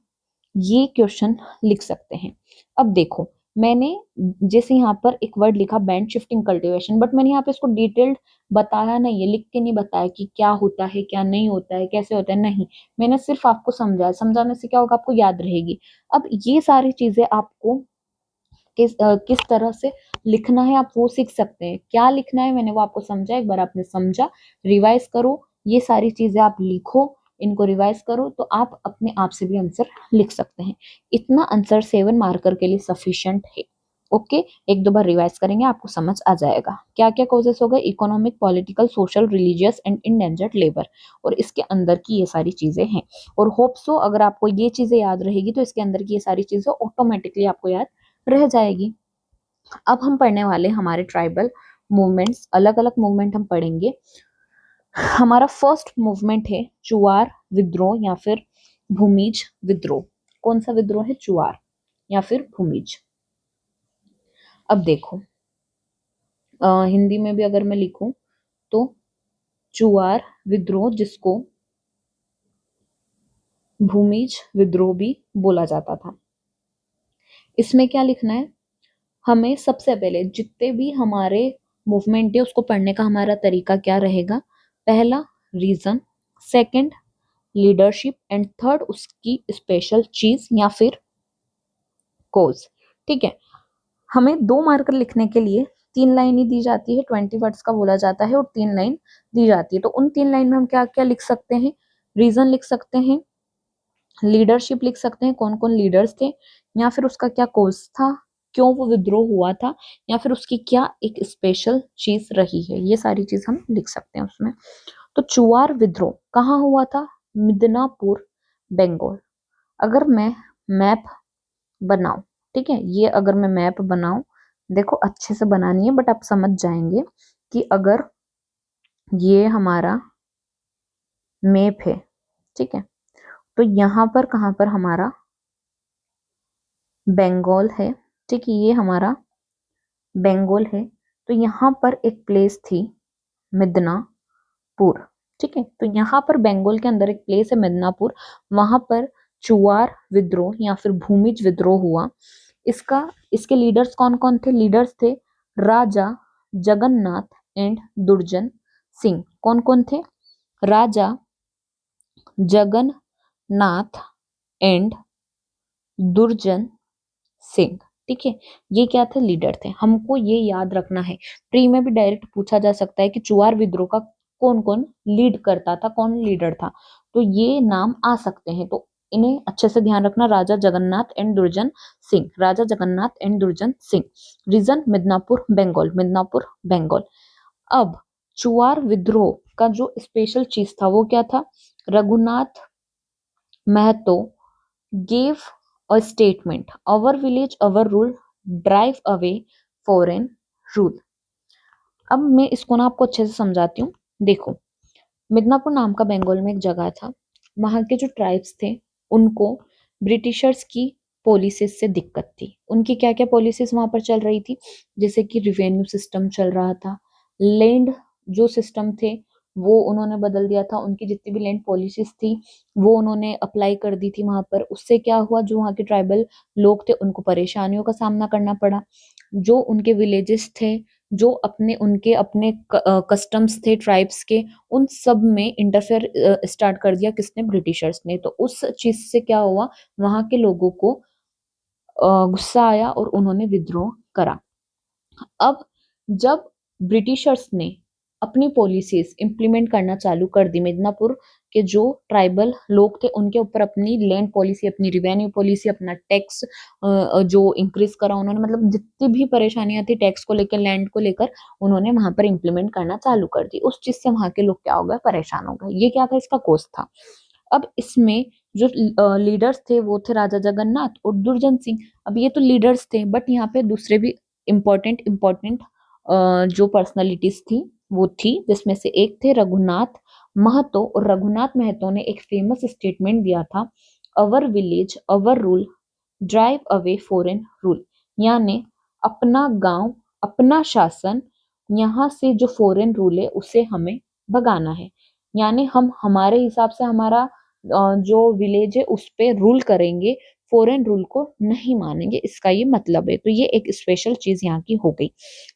ये क्वेश्चन लिख सकते हैं। अब देखो, मैंने जैसे यहाँ पर एक वर्ड लिखा बैंड शिफ्टिंग कल्टीवेशन, बट मैंने यहाँ पे इसको डिटेल्ड बताया नहीं है, लिख के नहीं बताया कि क्या होता है, क्या नहीं होता है, कैसे होता है, नहीं। मैंने सिर्फ आपको समझाया, समझाने से क्या होगा, आपको याद रहेगी। अब ये सारी चीजें आपको किस तरह से लिखना है आप वो सीख सकते हैं। क्या लिखना है मैंने वो आपको समझा, एक बार आपने समझा, रिवाइज करो, ये सारी चीजें आप लिखो, इनको रिवाइज करो तो आप अपने आप से भी आंसर लिख सकते हैं। इतना आंसर 7 मार्कर के लिए सफिशिएंट है। ओके, एक दो बार रिवाइज करेंगे आपको समझ आ जाएगा। क्या क्या कॉजेस हो गए, economic, political, social, religious and endangered labour, और इसके अंदर की ये सारी चीजें हैं। और होप सो अगर आपको ये चीजें याद रहेगी तो इसके अंदर की ये सारी चीजें ऑटोमेटिकली आपको याद रह जाएगी। अब हम पढ़ने वाले हमारे ट्राइबल मूवमेंट्स, अलग अलग मूवमेंट हम पढ़ेंगे। हमारा फर्स्ट मूवमेंट है चुआर विद्रोह या फिर भूमिज विद्रोह। कौन सा विद्रोह है, चुआर या फिर भूमिज। अब देखो हिंदी में भी अगर मैं लिखूं तो चुआर विद्रोह, जिसको भूमिज विद्रोह भी बोला जाता था। इसमें क्या लिखना है हमें, सबसे पहले जितने भी हमारे मूवमेंट है उसको पढ़ने का हमारा तरीका क्या रहेगा, पहला reason, second leadership and third उसकी स्पेशल चीज या फिर कोज। ठीक है, हमें 2 मार्कर लिखने के लिए 3 लाइन ही दी जाती है, 20 वर्ड्स का बोला जाता है और 3 लाइन दी जाती है। तो उन 3 लाइन में हम क्या क्या लिख सकते हैं, रीजन लिख सकते हैं, लीडरशिप लिख सकते हैं, कौन कौन लीडर्स थे, या फिर उसका क्या कोज था, क्यों वो विद्रोह हुआ था, या फिर उसकी क्या एक स्पेशल चीज रही है, ये सारी चीज हम लिख सकते हैं उसमें। तो चुआर विद्रोह कहाँ हुआ था, मिदनापुर, बंगाल। अगर मैं मैप बनाऊं, ठीक है, ये अगर मैं मैप बनाऊं, देखो अच्छे से बनानी है बट आप समझ जाएंगे कि अगर ये हमारा मैप है, ठीक है, तो यहाँ पर कहाँ पर हमारा बंगाल है, ठीक है, ये हमारा बंगाल है। तो यहाँ पर एक प्लेस थी मिदनापुर, ठीक है, तो यहाँ पर बंगाल के अंदर एक प्लेस है मिदनापुर, वहां पर चुआर विद्रोह या फिर भूमिज विद्रोह हुआ। इसका इसके लीडर्स कौन कौन थे, लीडर्स थे राजा जगन्नाथ एंड दुर्जन सिंह। कौन कौन थे, राजा जगन्नाथ एंड दुर्जन सिंह। ठीक है, ये क्या थे, लीडर थे। हमको ये याद रखना है, प्री में भी डायरेक्ट पूछा जा सकता है कि चुआर विद्रोह का कौन कौन लीड करता था, कौन लीडर था, तो ये नाम आ सकते हैं। तो इन्हें अच्छे से ध्यान रखना, राजा जगन्नाथ एंड दुर्जन सिंह, राजा जगन्नाथ एंड दुर्जन सिंह। रीजन मिदनापुर बंगाल, मिदनापुर बंगाल। अब चुआर विद्रोह का जो स्पेशल चीज था वो क्या था, Raghunath Mahato gave a statement, our village our rule, drive away foreign rule। अब मैं इसको ना आपको अच्छे से समझाती हूँ। देखो, मिदनापुर नाम का बंगाल में एक जगह था, वहां के जो ट्राइब्स थे उनको ब्रिटिशर्स की पॉलिसीज से दिक्कत थी। उनकी क्या क्या पॉलिसीज वहां पर चल रही थी, जैसे कि रिवेन्यू सिस्टम चल रहा था, लैंड जो सिस्टम थे वो उन्होंने बदल दिया था, उनकी जितनी भी लैंड पॉलिसीज थी वो उन्होंने अप्लाई कर दी थी वहां पर। उससे क्या हुआ, जो वहाँ के ट्राइबल लोग थे उनको परेशानियों का सामना करना पड़ा। जो उनके विलेजेस थे, जो अपने उनके अपने कस्टम्स थे ट्राइब्स के, उन सब में इंटरफेयर स्टार्ट कर दिया किसने, ब्रिटिशर्स ने। तो उस चीज से क्या हुआ, वहां के लोगों को गुस्सा आया और उन्होंने विद्रोह करा। अब जब ब्रिटिशर्स ने अपनी पॉलिसीज इंप्लीमेंट करना चालू कर दी, मिदनापुर के जो ट्राइबल लोग थे उनके ऊपर अपनी लैंड पॉलिसी, अपनी रिवेन्यू पॉलिसी, अपना टैक्स जो इंक्रीज करा उन्होंने, मतलब जितनी भी परेशानियां थी टैक्स को लेकर, लैंड को लेकर, उन्होंने वहां पर इंप्लीमेंट करना चालू कर दी। उस चीज से वहां के लोग क्या हो गए, परेशान हो गए। ये क्या था, इसका कोस था। अब इसमें जो लीडर्स थे वो थे राजा जगन्नाथ और दुर्जन सिंह। अब ये तो लीडर्स थे बट यहाँ पे दूसरे भी इम्पोर्टेंट इम्पोर्टेंट जो पर्सनालिटीज थी वो थी, जिसमें से एक थे रघुनाथ महतो। और रघुनाथ महतो ने एक फेमस स्टेटमेंट दिया था, अवर विलेज अवर rule, drive away foreign rule. यानी अपना गांव अपना शासन, यहाँ से जो फॉरेन रूल है उसे हमें भगाना है। यानी हम हमारे हिसाब से हमारा जो विलेज है उस पे रूल करेंगे, फॉरेन रूल को नहीं मानेंगे, इसका ये मतलब है। तो ये एक स्पेशल चीज यहाँ की हो गई।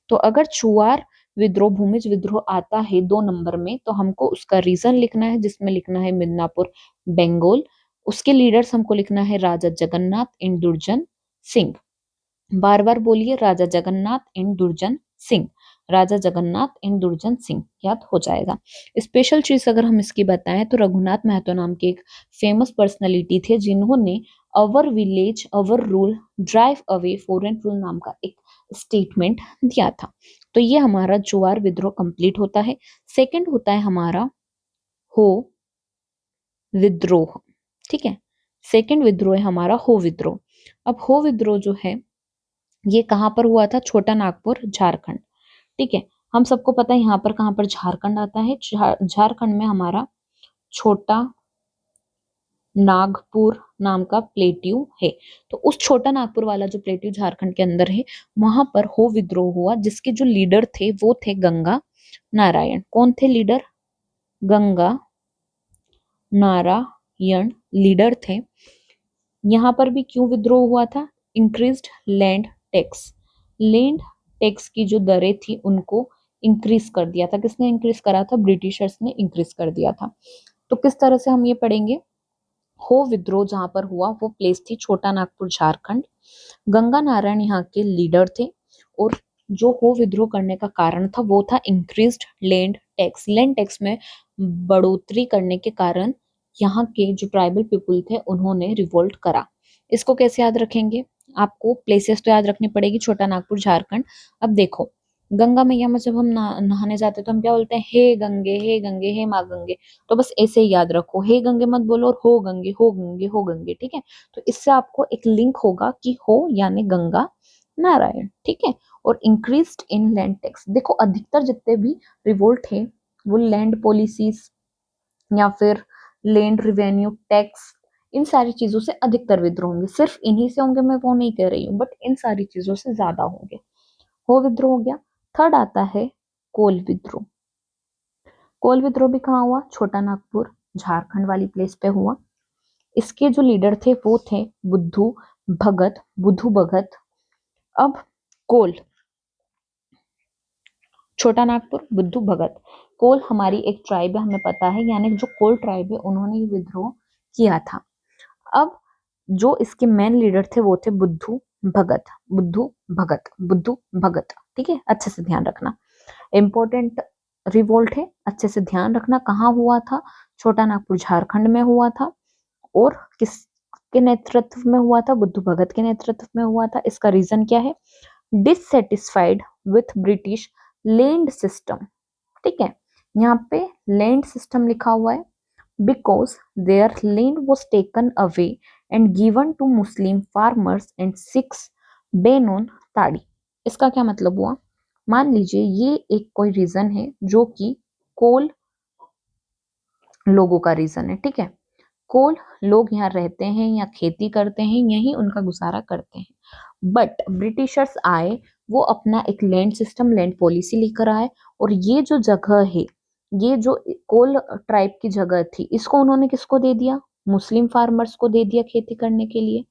तो अगर चुआर विद्रोह भूमिज विद्रोह आता है 2 नंबर में, तो हमको उसका रीजन लिखना है, जिसमें लिखना है मिदनापुर बंगाल। उसके लीडर्स हमको लिखना है राजा जगन्नाथ एंड दुर्जन सिंह। बार बार बोलिए, राजा जगन्नाथ एंड दुर्जन सिंह। राजा जगन्नाथ एंड दुर्जन सिंह याद हो जाएगा। स्पेशल चीज अगर हम इसकी बताएं तो रघुनाथ महतो नाम के एक फेमस पर्सनालिटी थे जिन्होंने अवर विलेज अवर rule drive away foreign rule नाम का एक स्टेटमेंट दिया था। तो ये हमारा जोआर विद्रोह कंप्लीट होता है। सेकंड होता है हमारा हो विद्रोह। ठीक है, सेकंड विद्रोह है हमारा हो विद्रोह। अब हो विद्रोह जो है ये कहाँ पर हुआ था? छोटा नागपुर, झारखंड। ठीक है, हम सबको पता है यहाँ पर कहाँ पर झारखंड आता है। झारखंड में हमारा छोटा नागपुर नाम का प्लेट्यू है। तो उस छोटा नागपुर वाला जो प्लेट्यू झारखंड के अंदर है, वहां पर हो विद्रोह हुआ, जिसके जो लीडर थे वो थे गंगा नारायण। कौन थे लीडर? गंगा नारायण लीडर थे। यहाँ पर भी क्यों विद्रोह हुआ था? Increased land tax. Land tax की जो दरें थी उनको इंक्रीज कर दिया था। किसने इंक्रीज करा था? ब्रिटिशर्स ने इंक्रीज कर दिया था। तो किस तरह से हम ये पढ़ेंगे? हो विद्रोह जहां पर हुआ वो प्लेस थी छोटा नागपुर, झारखंड। गंगा नारायण यहाँ के लीडर थे और जो हो विद्रोह करने का कारण था वो था increased land tax. Land tax में बढ़ोतरी करने के कारण यहाँ के जो ट्राइबल पीपुल थे उन्होंने रिवोल्ट करा। इसको कैसे याद रखेंगे? आपको प्लेसेस तो याद रखनी पड़ेगी, छोटा नागपुर, झारखंड। अब देखो, गंगा मैया में जब हम नहाने जाते तो हम क्या बोलते हैं? हे गंगे, हे गंगे, हे माँ गंगे। तो बस ऐसे ही याद रखो, हे गंगे मत बोलो और हो गंगे, हो गंगे, हो गंगे। ठीक है, तो इससे आपको एक लिंक होगा कि हो यानी गंगा नारायण। ठीक है, और इंक्रीज्ड इन लैंड टैक्स। देखो, अधिकतर जितने भी रिवोल्ट है वो लैंड पॉलिसीज या फिर लैंड रिवेन्यू टैक्स, इन सारी चीजों से अधिकतर विद्रोह होंगे। सिर्फ इन्हीं से होंगे मैं वो नहीं कह रही हूँ, बट इन सारी चीजों से ज्यादा होंगे। हो विद्रोह हो गया। थर्ड आता है कोल विद्रोह। कोल विद्रोह भी कहाँ हुआ? छोटा नागपुर, झारखंड वाली प्लेस पे हुआ। इसके जो लीडर थे वो थे बुद्धू भगत, बुद्धू भगत। अब कोल, छोटा नागपुर, बुद्धू भगत। कोल हमारी एक ट्राइब है, हमें पता है, यानी जो कोल ट्राइब है उन्होंने ये विद्रोह किया था। अब जो इसके मेन लीडर थे वो थे बुद्धू भगत, बुद्धू भगत, बुद्धू भगत। ठीक है, अच्छे से ध्यान रखना, इंपॉर्टेंट रिवोल्ट है, अच्छे से ध्यान रखना। कहाँ हुआ था? छोटा नागपुर, झारखंड में हुआ था। और किसके नेतृत्व में हुआ था? बुद्धू भगत के नेतृत्व में हुआ था। इसका रीजन क्या है? Dissatisfied with British land system. ठीक है, यहाँ पे लैंड सिस्टम लिखा हुआ है। Because their land was taken away and given to Muslim farmers and six ban on toddy. इसका क्या मतलब हुआ? मान लीजिए ये एक कोई रीजन है जो कि कोल लोगों का रीजन है। ठीक है, कोल लोग यहाँ रहते हैं या खेती करते हैं, यही उनका गुजारा करते हैं। बट ब्रिटिशर्स आए, वो अपना एक लैंड सिस्टम, लैंड पॉलिसी लेकर आए, और ये जो जगह है, ये जो कोल ट्राइब की जगह थी, इसको उन्होंने किसको दे दिया? मुस्लिम फार्मर्स को दे दिया खेती करने के लिए।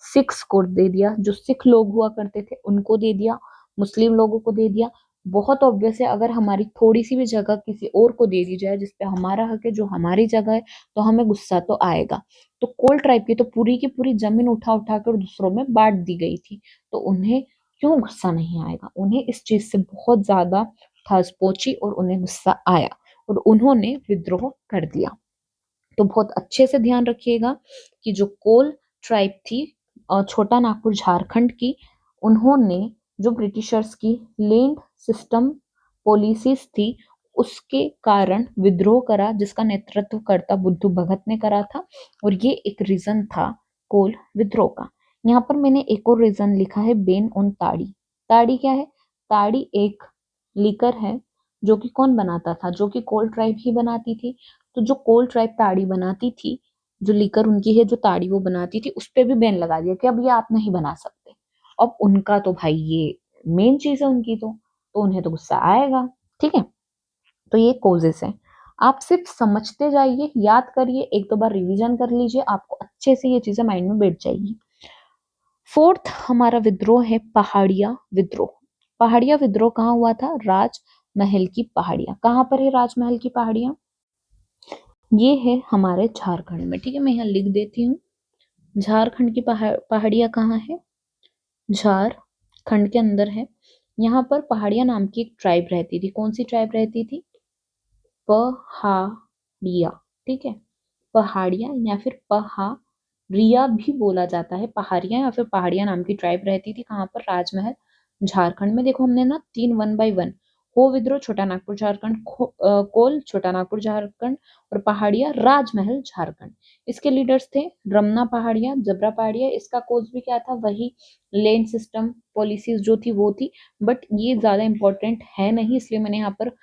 सिख्स को दे दिया, जो सिख लोग हुआ करते थे उनको दे दिया। मुस्लिम लोगों को दे दिया। बहुत ऑब्वियस है, अगर हमारी थोड़ी सी भी जगह किसी और को दे दी जाए जिसपे हमारा हक है, जो हमारी जगह है, तो हमें गुस्सा तो आएगा। तो कोल ट्राइब की तो पूरी की पूरी जमीन उठा उठा कर दूसरों में बांट दी गई थी, तो उन्हें क्यों गुस्सा नहीं आएगा? उन्हें इस चीज से बहुत ज्यादा ठस पहुंची और उन्हें गुस्सा आया और उन्होंने विद्रोह कर दिया। तो बहुत अच्छे से ध्यान रखिएगा कि जो कोल ट्राइब थी छोटा नागपुर, झारखंड की, उन्होंने जो ब्रिटिशर्स की लैंड सिस्टम पॉलिसीज थी उसके कारण विद्रोह करा, जिसका नेतृत्व करता बुद्धू भगत ने करा था। और ये एक रीजन था कोल विद्रोह का। यहाँ पर मैंने एक और रीजन लिखा है, बेन ऑन ताड़ी। ताड़ी क्या है? ताड़ी एक लिकर है जो कि कौन बनाता था? जो कि कोल ट्राइब ही बनाती थी। तो जो कोल ट्राइब ताड़ी बनाती थी, जो लिकर उनकी है, जो ताड़ी वो बनाती थी, उस पे भी बैन लगा दिया कि अब ये आप नहीं बना सकते। अब उनका तो भाई ये मेन चीज है उनकी, तो उन्हें तो गुस्सा आएगा। ठीक है, तो ये कोजेस है। आप सिर्फ समझते जाइए, याद करिए, एक दो बार रिवीजन कर लीजिए, आपको अच्छे से ये चीजें माइंड में बैठ जाएगी। फोर्थ हमारा विद्रोह है पहाड़िया विद्रोह। पहाड़िया विद्रोह कहाँ हुआ था? राजमहल की पहाड़ियां। कहाँ पर है राजमहल की पहाड़ियां? ये है हमारे झारखंड में। ठीक है, मैं यहाँ लिख देती हूँ। झारखंड की पहाड़ियां कहाँ है? झारखंड खंड के अंदर है। यहाँ पर पहाड़िया नाम की एक ट्राइब रहती थी। कौन सी ट्राइब रहती थी? पहाड़िया। ठीक है, पहाड़िया या फिर पहाड़िया भी बोला जाता है। पहाड़िया या फिर पहाड़िया नाम की ट्राइब रहती थी। कहाँ पर? राजमहल झारखंड में। देखो हमने ना 3 1 बाय 1, हो विद्रोह छोटा नागपुर झारखंड, कोल छोटा नागपुर झारखंड, और पहाड़िया राजमहल झारखंड। इसके लीडर्स थे रमना पहाड़िया, जबरा पहाड़िया। इसका कोर्स भी क्या था? वही लेन सिस्टम पॉलिसीज जो थी वो थी, बट ये ज्यादा इंपॉर्टेंट है नहीं, इसलिए मैंने यहाँ पर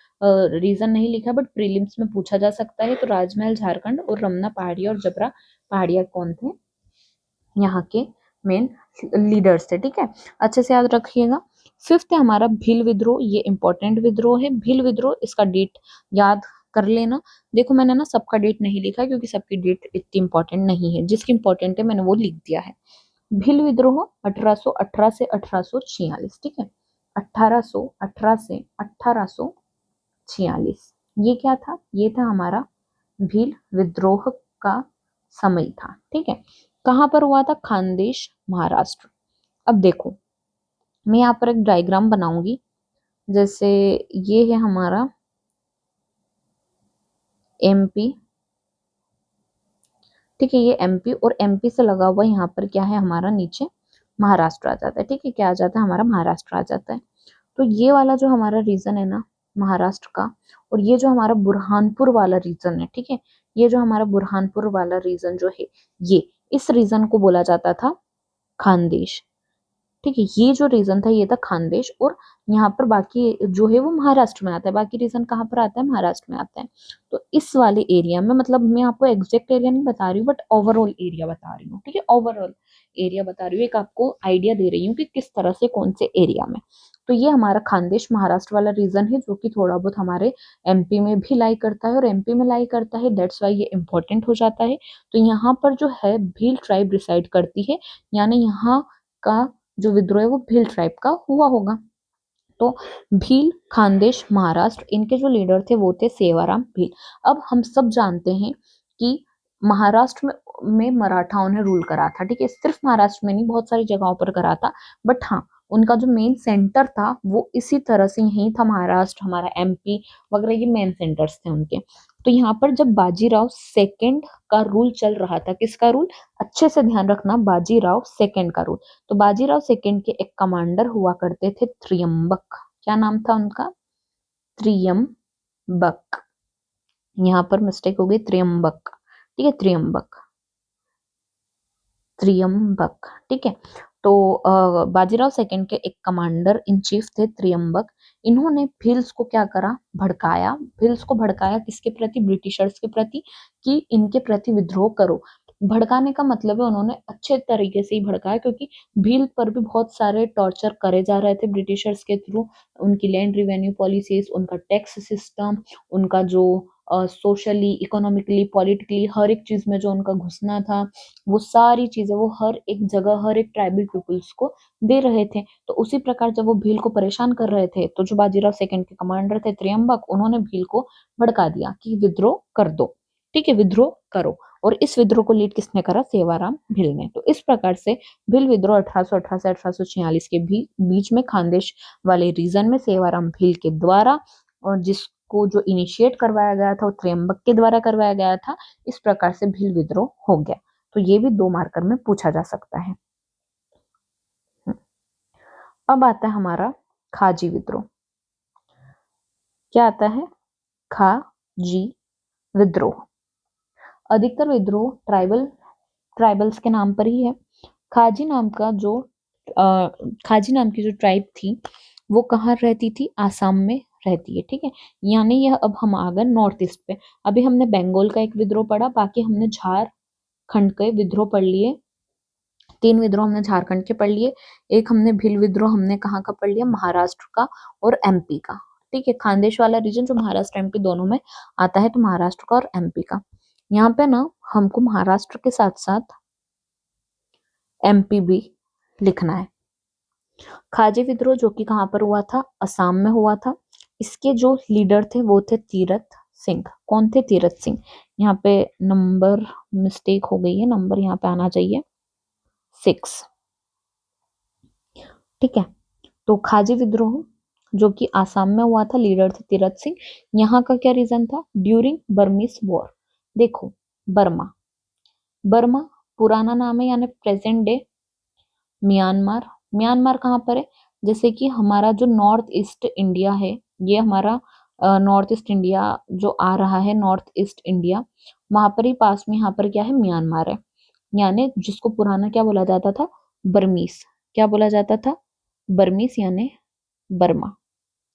रीजन नहीं लिखा, बट प्रीलिम्स में पूछा जा सकता है। तो राजमहल झारखंड और रमना पहाड़िया और जबरा पहाड़िया कौन थे? यहाँ के मेन लीडर्स थे। ठीक है, अच्छे से याद रखिएगा। फिफ्थ है हमारा भील विद्रोह। ये इंपॉर्टेंट विद्रोह है। भील विद्रोह, इसका डेट याद कर लेना। देखो मैंने ना सबका डेट नहीं लिखा क्योंकि सबकी डेट इतनी इंपॉर्टेंट नहीं है, जिसकी इंपॉर्टेंट है मैंने वो लिख दिया है। भील विद्रोह 1818 से 1846। ठीक है, 1818 से 1846। ये क्या था? ये था हमारा भील विद्रोह का समय था। ठीक है, कहां पर हुआ था? खानदेश, महाराष्ट्र। अब देखो मैं यहाँ पर एक डायग्राम बनाऊंगी। जैसे ये है हमारा एमपी। ठीक है, ये एमपी, और एमपी से लगा हुआ यहाँ पर क्या है हमारा? नीचे महाराष्ट्र आ जाता है। ठीक है, क्या आ जाता है? हमारा महाराष्ट्र आ जाता है। तो ये वाला जो हमारा रीजन है ना महाराष्ट्र का, और ये जो हमारा बुरहानपुर वाला रीजन है, ठीक है, ये जो हमारा बुरहानपुर वाला रीजन जो है, ये इस रीजन को बोला जाता था खानदेश। ठीक है, ये जो रीजन था ये था खानदेश, और यहाँ पर बाकी जो है वो महाराष्ट्र में आता है। बाकी रीजन कहाँ पर आता है? महाराष्ट्र में आता है। तो इस वाले एरिया में, मतलब मैं आपको एग्जैक्ट एरिया नहीं बता रही हूँ, बट ओवरऑल एरिया बता रही हूँ। ठीक है, ओवरऑल एरिया बता रही हूँ, एक आपको आइडिया दे रही हूँ कि किस तरह से कौन से एरिया में। तो ये हमारा खानदेश महाराष्ट्र वाला रीजन है, जो कि थोड़ा बहुत हमारे एमपी में भी लाई करता है, और एमपी में लाई करता है, दैट्स वाई ये इंपॉर्टेंट हो जाता है। तो यहाँ पर जो है भील ट्राइब रिसाइड करती है, यानी यहाँ का जो विद्रोह है वो भील ट्राइब का हुआ होगा। तो भील, खानदेश, महाराष्ट्र, इनके जो लीडर थे वो थे सेवाराम भील। अब हम सब जानते हैं कि महाराष्ट्र में मराठाओं ने रूल करा था। ठीक है, सिर्फ महाराष्ट्र में नहीं, बहुत सारी जगहों पर करा था, बट हाँ उनका जो मेन सेंटर था वो इसी तरह से यही था। महाराष्ट्र, हमारा एमपी वगैरह, ये मेन सेंटर्स थे उनके। तो यहाँ पर जब बाजीराव सेकंड का रूल चल रहा था, किसका रूल? अच्छे से ध्यान रखना, बाजीराव सेकंड का रूल। तो बाजीराव सेकंड के एक कमांडर हुआ करते थे त्रियंबक। क्या नाम था उनका? त्रियंबक। यहाँ पर मिस्टेक हो गई, त्रियंबक। ठीक है, त्रियंबक, त्रियंबक। ठीक है, तो बाजीराव सेकंड के एक कमांडर इन चीफ थे त्रियंबक। इन्होंने भील्स को क्या करा? भड़काया। भील्स को भड़काया किसके प्रति? ब्रिटिशर्स के प्रति, कि इनके प्रति विद्रोह करो। भड़काने का मतलब है उन्होंने अच्छे तरीके से ही भड़काया, क्योंकि भील पर भी बहुत सारे टॉर्चर करे जा रहे थे ब्रिटिशर्स के थ्रू। उनकी लैंड रिवेन्यू पॉलिसीज, उनका टैक्स सिस्टम, उनका जो सोशली, इकोनॉमिकली, पॉलिटिकली, हर एक चीज में जो उनका घुसना था, वो सारी चीजें वो हर एक जगह हर एक ट्राइबल पीपुल्स को दे रहे थे। तो उसी प्रकार जब वो भील को परेशान कर रहे थे, तो जो बाजीराव सेकंड के कमांडर थे त्रियंबक, उन्होंने भील को भड़का दिया कि विद्रोह कर दो। ठीक है, विद्रोह करो। और इस विद्रोह को लीड किसने करा? सेवाराम भील ने। तो इस प्रकार से भील विद्रोह 1818 से 1846 के भी बीच में खानदेश वाले रीजन में सेवाराम भील के द्वारा, और जिसको जो इनिशिएट करवाया गया था वो त्र्यंबक के द्वारा करवाया गया था। इस प्रकार से भील विद्रोह हो गया। तो ये भी 2 मार्कर में पूछा जा सकता है। अब आता है हमारा खाजी विद्रोह। क्या आता है? खाजी विद्रोह। अधिकतर विद्रोह ट्राइबल्स के नाम पर ही है। खाजी नाम का जो खाजी नाम की जो ट्राइब थी वो कहाँ रहती थी? आसाम में रहती है। ठीक है, यानी यह, अब हम आ गए नॉर्थ ईस्ट पे। अभी हमने बंगाल का एक विद्रोह पढ़ा, बाकी हमने झारखंड के विद्रोह पढ़ लिए। 3 विद्रोह हमने झारखंड के पढ़ लिए। एक हमने भील विद्रोह हमने कहाँ का पढ़ लिया? महाराष्ट्र का और एमपी का। ठीक है, खानदेश वाला रीजन जो महाराष्ट्र एमपी दोनों में आता है, तो महाराष्ट्र का और एमपी का। यहाँ पे ना हमको महाराष्ट्र के साथ साथ एमपी भी लिखना है। खाजी विद्रोह जो कि कहाँ पर हुआ था? असम में हुआ था। इसके जो लीडर थे वो थे तीरथ सिंह। कौन थे? तीरथ सिंह। यहाँ पे नंबर मिस्टेक हो गई है, नंबर यहाँ पे आना चाहिए 6। ठीक है, तो खाजी विद्रोह जो कि आसाम में हुआ था, लीडर थे तीरथ सिंह। यहाँ का क्या रीजन था? During Burmese war. देखो, बर्मा, बर्मा पुराना नाम है यानी प्रेजेंट डे म्यांमार। म्यांमार कहाँ पर है? जैसे कि हमारा जो नॉर्थ ईस्ट इंडिया है, ये हमारा नॉर्थ ईस्ट इंडिया जो आ रहा है, नॉर्थ ईस्ट इंडिया, वहां पर ही पास में यहाँ पर क्या है? म्यांमार है। यानी जिसको पुराना क्या बोला जाता था? बर्मीस। क्या बोला जाता था? बर्मीस यानी बर्मा।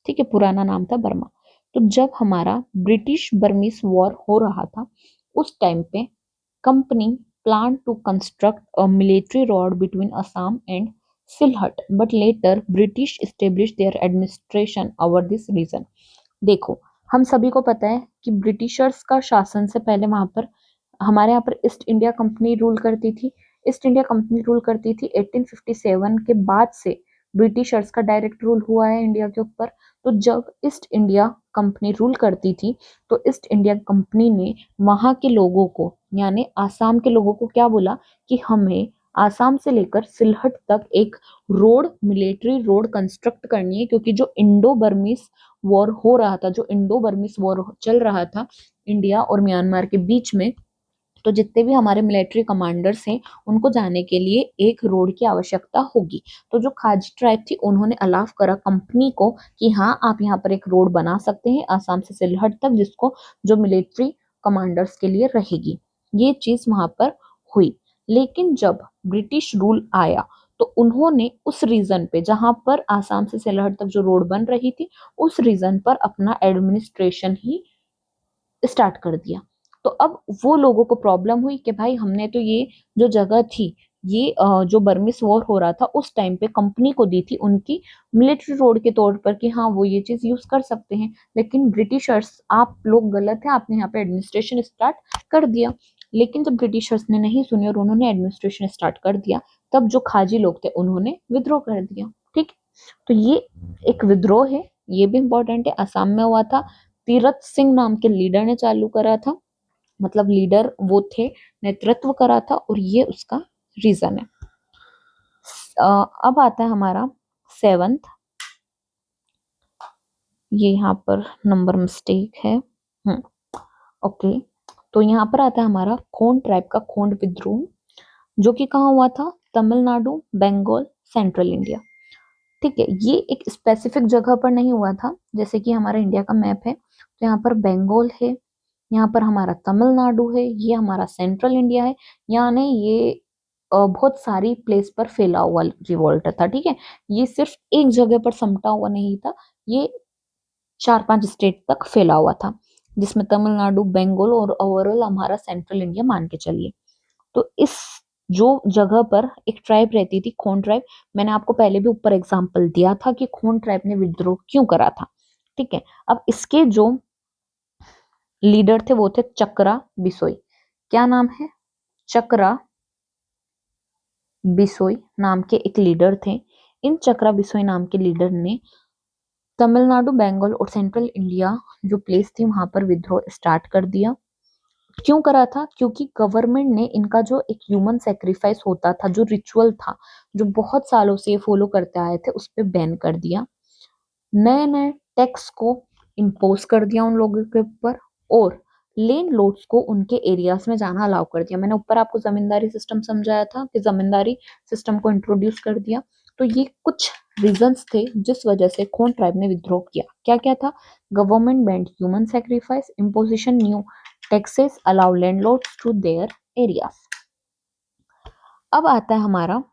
ठीक है, पुराना नाम था बर्मा। तो जब हमारा ब्रिटिश बर्मीस वॉर हो रहा था, उस टाइम पे company planned to construct a military road between Assam and Sylhet, but later British established their administration over this region. देखो, हम सभी को पता है कि ब्रिटिशर्स का शासन से पहले वहां पर हमारे यहाँ पर ईस्ट इंडिया कंपनी रूल करती थी। ईस्ट इंडिया कंपनी रूल करती थी 1857 के बाद से ब्रिटिशर्स का डायरेक्ट रूल हुआ है इंडिया के ऊपर। तो जब ईस्ट इंडिया कंपनी रूल करती थी, तो ईस्ट इंडिया कंपनी ने वहां के लोगों को यानी आसाम के लोगों को क्या बोला कि हमें आसाम से लेकर सिलहट तक एक रोड, मिलिट्री रोड कंस्ट्रक्ट करनी है, क्योंकि जो इंडो बर्मीज वॉर हो रहा था, जो इंडो बर्मीज वॉर चल रहा था इंडिया और म्यांमार के बीच में, तो जितने भी हमारे मिलिट्री कमांडर्स हैं उनको जाने के लिए एक रोड की आवश्यकता होगी। तो जो खाजी ट्राइब थी उन्होंने अलाव करा कंपनी को कि हाँ, आप यहाँ पर एक रोड बना सकते हैं आसाम से सिलहट तक, जिसको जो मिलिट्री कमांडर्स के लिए रहेगी। ये चीज वहां पर हुई। लेकिन जब ब्रिटिश रूल आया, तो उन्होंने उस रीजन पे जहां पर आसाम से सिलहट तक जो रोड बन रही थी, उस रीजन पर अपना एडमिनिस्ट्रेशन ही स्टार्ट कर दिया। तो अब वो लोगों को प्रॉब्लम हुई कि भाई हमने तो ये जो जगह थी, ये जो बर्मिस वॉर हो रहा था उस टाइम पे कंपनी को दी थी उनकी मिलिट्री रोड के तौर पर कि हाँ वो ये चीज यूज कर सकते हैं, लेकिन ब्रिटिशर्स आप लोग गलत है, आपने यहाँ पे एडमिनिस्ट्रेशन स्टार्ट कर दिया। लेकिन जब ब्रिटिशर्स ने नहीं सुनी और उन्होंने एडमिनिस्ट्रेशन स्टार्ट कर दिया, तब जो खाजी लोग थे उन्होंने विद्रोह कर दिया। ठीक, तो ये एक विद्रोह है, ये भी इंपॉर्टेंट है, असम में हुआ था। तीरथ सिंह नाम के लीडर ने चालू करा था, मतलब लीडर वो थे, नेतृत्व करा था, और ये उसका रीजन है। अब आता है हमारा सेवंथ, ये यहाँ पर नंबर मिस्टेक है। ओके, तो यहाँ पर आता है हमारा खोंड ट्राइब का खोंड विद्रोह, जो कि कहाँ हुआ था? Tamil Nadu, Bengal, central India. ठीक है, ये एक स्पेसिफिक जगह पर नहीं हुआ था। जैसे कि हमारा इंडिया का मैप है, तो यहाँ पर बंगाल है, यहाँ पर हमारा तमिलनाडु है, ये हमारा सेंट्रल इंडिया है। यानी ये बहुत सारी प्लेस पर फैला हुआ रिवॉल्ट था। ठीक है, ये सिर्फ एक जगह पर समटा हुआ नहीं था, ये 4-5 स्टेट तक फैला हुआ था, जिसमें तमिलनाडु, बंगाल और ओवरऑल हमारा सेंट्रल इंडिया मान के चलिए। तो इस जो जगह पर एक ट्राइब रहती थी, खोंड ट्राइब, मैंने आपको पहले भी ऊपर एग्जांपल दिया था कि खोंड ट्राइब ने विद्रोह क्यों करा था। ठीक है, अब इसके जो लीडर थे वो थे चक्रा बिसोई। क्या नाम है? चक्रा बिसोई नाम के एक लीडर थे। इन चक्रा बिसोई नाम के लीडर ने तमिलनाडु, बंगाल और सेंट्रल इंडिया जो प्लेस थी वहां पर विद्रोह स्टार्ट कर दिया। क्यों करा था? क्योंकि गवर्नमेंट ने इनका जो एक ह्यूमन सेक्रीफाइस होता था, जो रिचुअल था, जो बहुत सालों से फॉलो करते आए थे, उस पर बैन कर दिया। नए नए टैक्स को इम्पोज कर दिया उन लोगों के ऊपर, और लैंड लॉर्ड्स को उनके एरियाज में जाना अलाउ कर दिया। मैंने ऊपर आपको जमींदारी सिस्टम समझाया था कि जमींदारी सिस्टम को इंट्रोड्यूस कर दिया। तो ये कुछ रीजंस थे जिस वजह से खोन ट्राइब ने विद्रोह किया। क्या क्या था? Government ban human sacrifice, imposition new taxes, allow landlords to their areas. अब आता है हमारा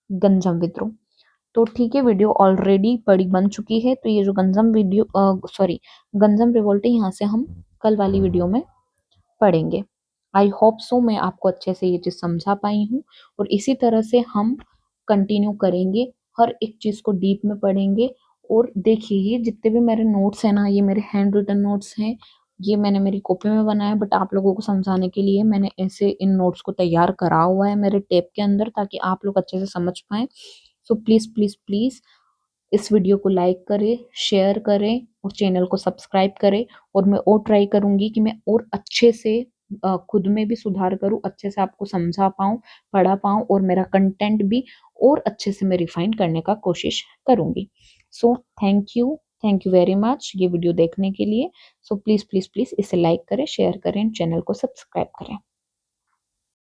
गंजम विद्रोह। तो ठीक है, वीडियो ऑलरेडी बड़ी बन चुकी है, तो ये जो गंजम वीडियो गंजम रिवोल्ट है, यहाँ से हम कल वाली वीडियो में पढ़ेंगे। आई होप सो मैं आपको अच्छे से ये चीज समझा पाई हूँ, और इसी तरह से हम कंटिन्यू करेंगे, हर एक चीज को डीप में पढ़ेंगे। और देखिए, ये जितने भी मेरे नोट्स हैं ना, ये मेरे हैंड रिटन नोट्स हैं, ये मैंने मेरी कॉपी में बनाया, बट आप लोगों को समझाने के लिए मैंने ऐसे इन नोट्स को तैयार करा हुआ है मेरे टेप के अंदर, ताकि आप लोग अच्छे से समझ पाए। सो प्लीज प्लीज प्लीज इस वीडियो को लाइक करें, शेयर करें और चैनल को सब्सक्राइब करें। और मैं और ट्राई करूंगी कि मैं और अच्छे से खुद में भी सुधार करूँ, अच्छे से आपको समझा पाऊँ, पढ़ा पाऊँ और मेरा कंटेंट भी और अच्छे से मैं रिफाइन करने का कोशिश करूँगी। So thank you very much ये वीडियो देखने के लिए। सो प्लीज़, प्लीज़, प्लीज़ इसे लाइक करें, शेयर करें, चैनल को सब्सक्राइब करें।